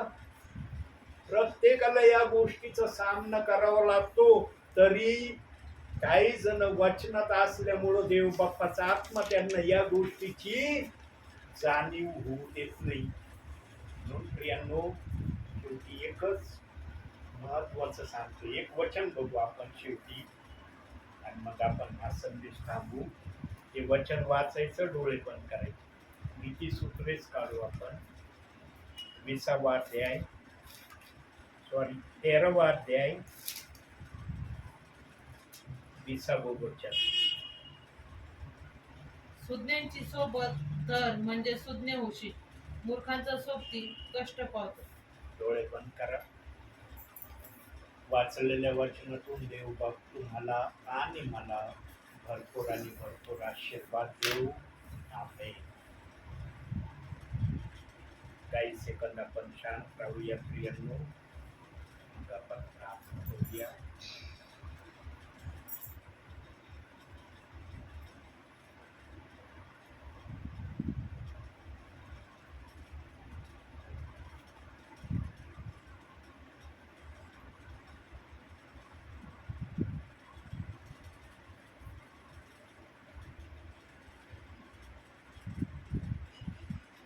प्रत्येकाला या गोष्टीचा सामना करावा लागतो. तरी काही जण वचनात असल्यामुळं देव बाप्पाचा आत्मा त्यांना या गोष्टीची जाणीव होऊ देत नाही. म्हणून प्रियांनो, शेवटी एकच महत्वाचं सांगतो, एक वचन बघू आपण शेवटी आणि मग आपण हा संदेश थांबू. ते वचन वाचायचं, डोळे बंद करायचे, नीतिसूत्रेच काढू आपण. 20वा अध्याय, 13वा अध्याय, 20वं वचन. सुज्ञांची सोबत धर म्हणजे सुज्ञ होशील, मूर्खांचा सोबती कष्ट पावतो. डोळे बंद करा. वाचलेल्या वचनातून देव बाप तुम्हाला आणि मला भरपूर आणि भरपूर आशीर्वाद देऊ. आमेन. काही सेकंद आपण शांत राहूया प्रियांनो. मग आपण प्रार्थना करूया.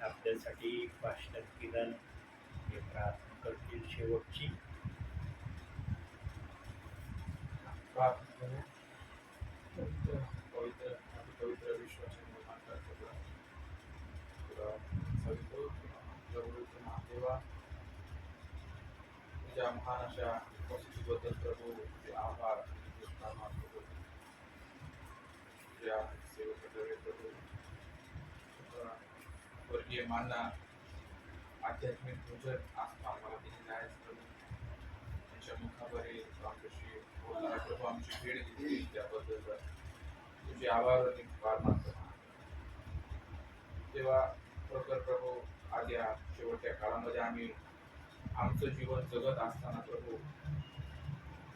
आपल्यासाठी पास्टर किरण हे प्रार्थना करतील शेवटची. पवित्र विश्वाचे निर्माण करतो तुला सवितो जवळचे महादेवा, तुझ्या महान अशा उपस्थितीबद्दल प्रभू तुझे आभार. तुझ्या सेवेकडे प्रभू वर्गीय मानना आध्यात्मिक भोजन आत्मा आम्हाला दिलेला आहे प्रभू. त्यांच्या मुखावरील आमच्याशी बोलणारा प्रभू आमची भेट दिली, त्याबद्दल तुझे आभार आणि उपकार मानतो. तेव्हा खरोखर प्रभू आज या शेवटच्या काळामध्ये आम्ही आमचं जीवन जगत असताना प्रभू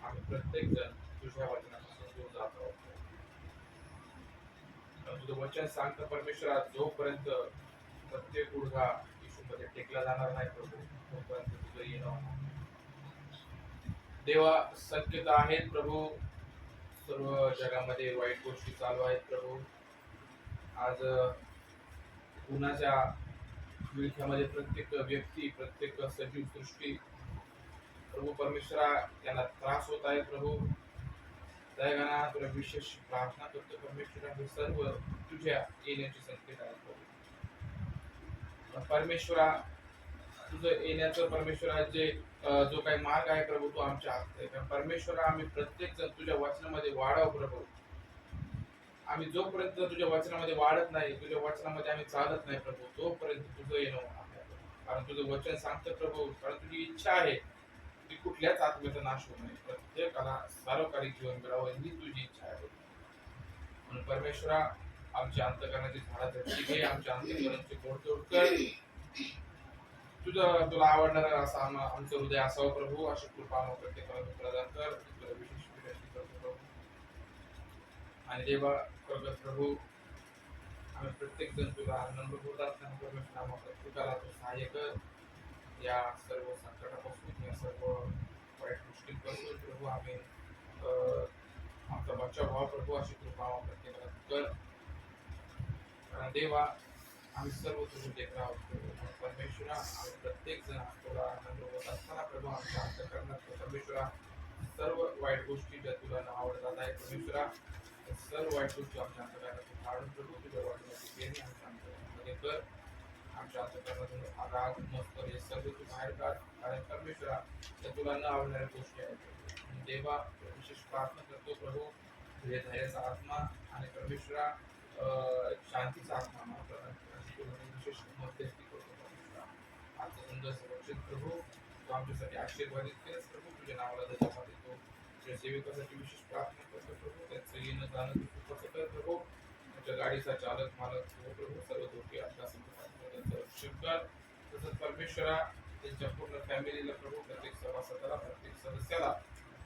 आम्ही प्रत्येक जण तुझ्या वचनापासून दूर जात आहोत. तुझं वचन सांगतं परमेश्वरा, जोपर्यंत प्रत्येक गुडघा येशूमध्ये टेकला जाणार नाही प्रभू, तोपर्यंत तुझं येणं होणार. देवा, शक्यता आहेत प्रभू, सर्व जगामध्ये वाईट गोष्टी चालू आहेत प्रभू. आज गुन्ह्याच्या विळख्यामध्ये प्रत्येक व्यक्ती, प्रत्येक सजीव सृष्टी प्रभू परमेश्वरा यांना त्रास होत आहे प्रभू. दयागणा तुला विशेष प्रार्थना करतो परमेश्वरा, हे सर्व तुझ्या येण्याचे संकेत आहेत प्रभू. परमेश्वरा, तुझं येण्याचं परमेश्वरा जे जो काही मार्ग आहे प्रभू, तो आमच्या हातात आहे. कारण परमेश्वरा, आम्ही प्रत्येक जण तुझ्या वचनामध्ये वाढाव प्रभू. आम्ही जोपर्यंत तुझ्या वचनामध्ये वाढत नाही, तुझ्या वचनामध्ये आम्ही चालत नाही प्रभू, तोपर्यंत तुझं येणं आपल्याकडे. कारण तुझं वचन सांगतं प्रभू, कारण तुझी इच्छा आहे की कुठल्याच आत्म्याचा नाश होऊ नये, प्रत्येकाला सार्वकालिक जीवन मिळावं, ही तुझी इच्छा आहे. म्हणून परमेश्वरा, आमच्या अंतःकरणाची झाडं झटकी घे, आमच्या अंतःकरणाची तोडतोड कर. तुला आवडणारा असं आमचं हृदय असावं प्रभू, अशी कृपा आम्हाला प्रत्येकाला तू प्रदान कर. तुला विशेष विनंती करतो प्रभू. आणि देवा प्रगत प्रभू, आम्ही प्रत्येक जण तुला नम्रपूर्वक प्रार्थना परमेश्वर, आम्हाला प्रत्येकाला तू सहाय्य कर. या सर्व संकटापासून, या सर्व वाईट गोष्टींपासून प्रभू आम्ही आमचा बचाव व्हावा प्रभू, अशी कृपा आम्हाला प्रत्येकाला तू कर. कारण देवा, आम्ही सर्व तुझे लेकर आहोत परमेश्वरा. आम्ही प्रत्येक जण तुला आनंद होत असताना प्रभू, आमच्या अंतःकरणात परमेश्वरा सर्व वाईट गोष्टी ज्या तुला न आवडतात आहे परमेश्वरा, त्या सर्व वाईट गोष्टी आमच्या अंतःकरणातून काढून प्रभू तुझ्या वाटण्याची देणी आमच्या अंतःकरणामध्ये कर. आमच्या अंतःकरणातून राग मस्तर हे सर्व तू बाहेर काढ. कारण परमेश्वरा, त्या तुला न आवडणाऱ्या गोष्टी आहेत. देवा, विशेष प्रार्थना करतो प्रभू, तुझ्या धैर्याचा आत्मा आणि परमेश्वरा शांतीचा आत्मा मला विशेष मध्यस्थी करतो परमेश्वरा. आजचं सुंदर संरक्षण प्रभू, तू आमच्यासाठी आशीर्वादित केलंस प्रभू, तुझ्या नावाला धन्यवाद देतो. तुझ्या सेवकासाठी विशेष प्रार्थना करतो प्रभू, त्यांचं येणं जाणं तू कसं कर प्रभू. तुझ्या गाडीचा चालक मालक हो प्रभू, सर्व धोके आपल्या त्यांचं रक्षण कर. तसंच परमेश्वरा, त्यांच्या पूर्ण फॅमिलीला प्रभू, प्रत्येक सभासदाला, प्रत्येक सदस्याला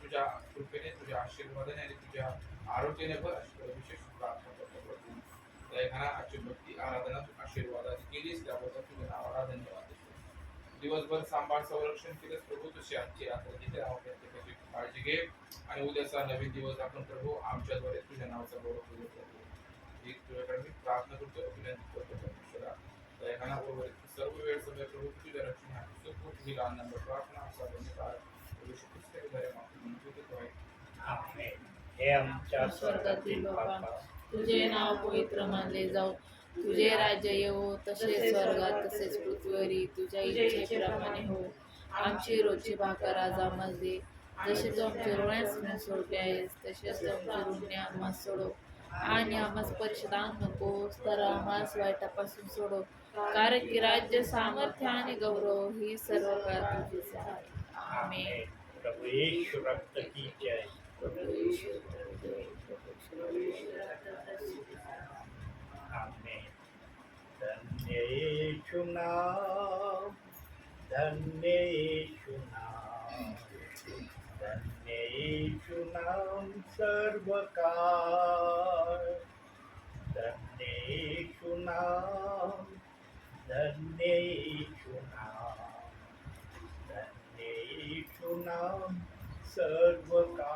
तुझ्या कृपेने, तुझ्या आशीर्वादाने आणि तुझ्या आरोग्याने भर, अशी विशेष प्रार्थना करतो प्रभू. दयाघना आजची भक्ती आराधना तू आशीर्वादाची केलीस, त्याबद्दल तुझ्या नावाला धन्यवाद देतो. दिवसभर सांभाळ संरक्षण केलंस प्रभू, तुझी आजची रात्र जिथे प्रत्येकाची काळजी घे. आणि उद्याचा नवीन दिवस आपण प्रभू आमच्याद्वारे तुझ्या नावाचा गौरव करू प्रभू. ही तुझ्याकडे मी प्रार्थना करतो, विनंती करतो परमेश्वरा. दयाघना उर्वरित सर्व वेळ समय प्रभू तुझ्या रक्षणे तुझी आनंद प्रार्थना असा धन्यवाद आमेन. हे आमच्या स्वर्गातील बाबा, तुझे नाव पवित्र मानले जाऊ, तुझे राज्य येवो, तसे स्वर्गात तसेच पृथ्वीवरही तुझ्या इच्छेप्रमाणे हो. आमची रोजची भाकर आज आम्हाला दे, जसे तू आमच्या ऋणास सोडले आहेस, तसेच आमच्या ऋणे आम्हाला सोडव. आणि आम्हाला परीक्षेत नकोस, तर आम्हाला वाईटापासून सोडव. कारण की राज्य, सामर्थ्य आणि गौरव ही सर्व काळ तुझीच आहे. आमेन. प्रभू येशू रक्त की जय. आमेन. धन्य येशू नाम, धन्य येशू नाम, धन्य येशू नाम सर्व काळ. धन्य येशू नाम, धन्य येशू नाम, धन्य येशू नाम सर्व काळ.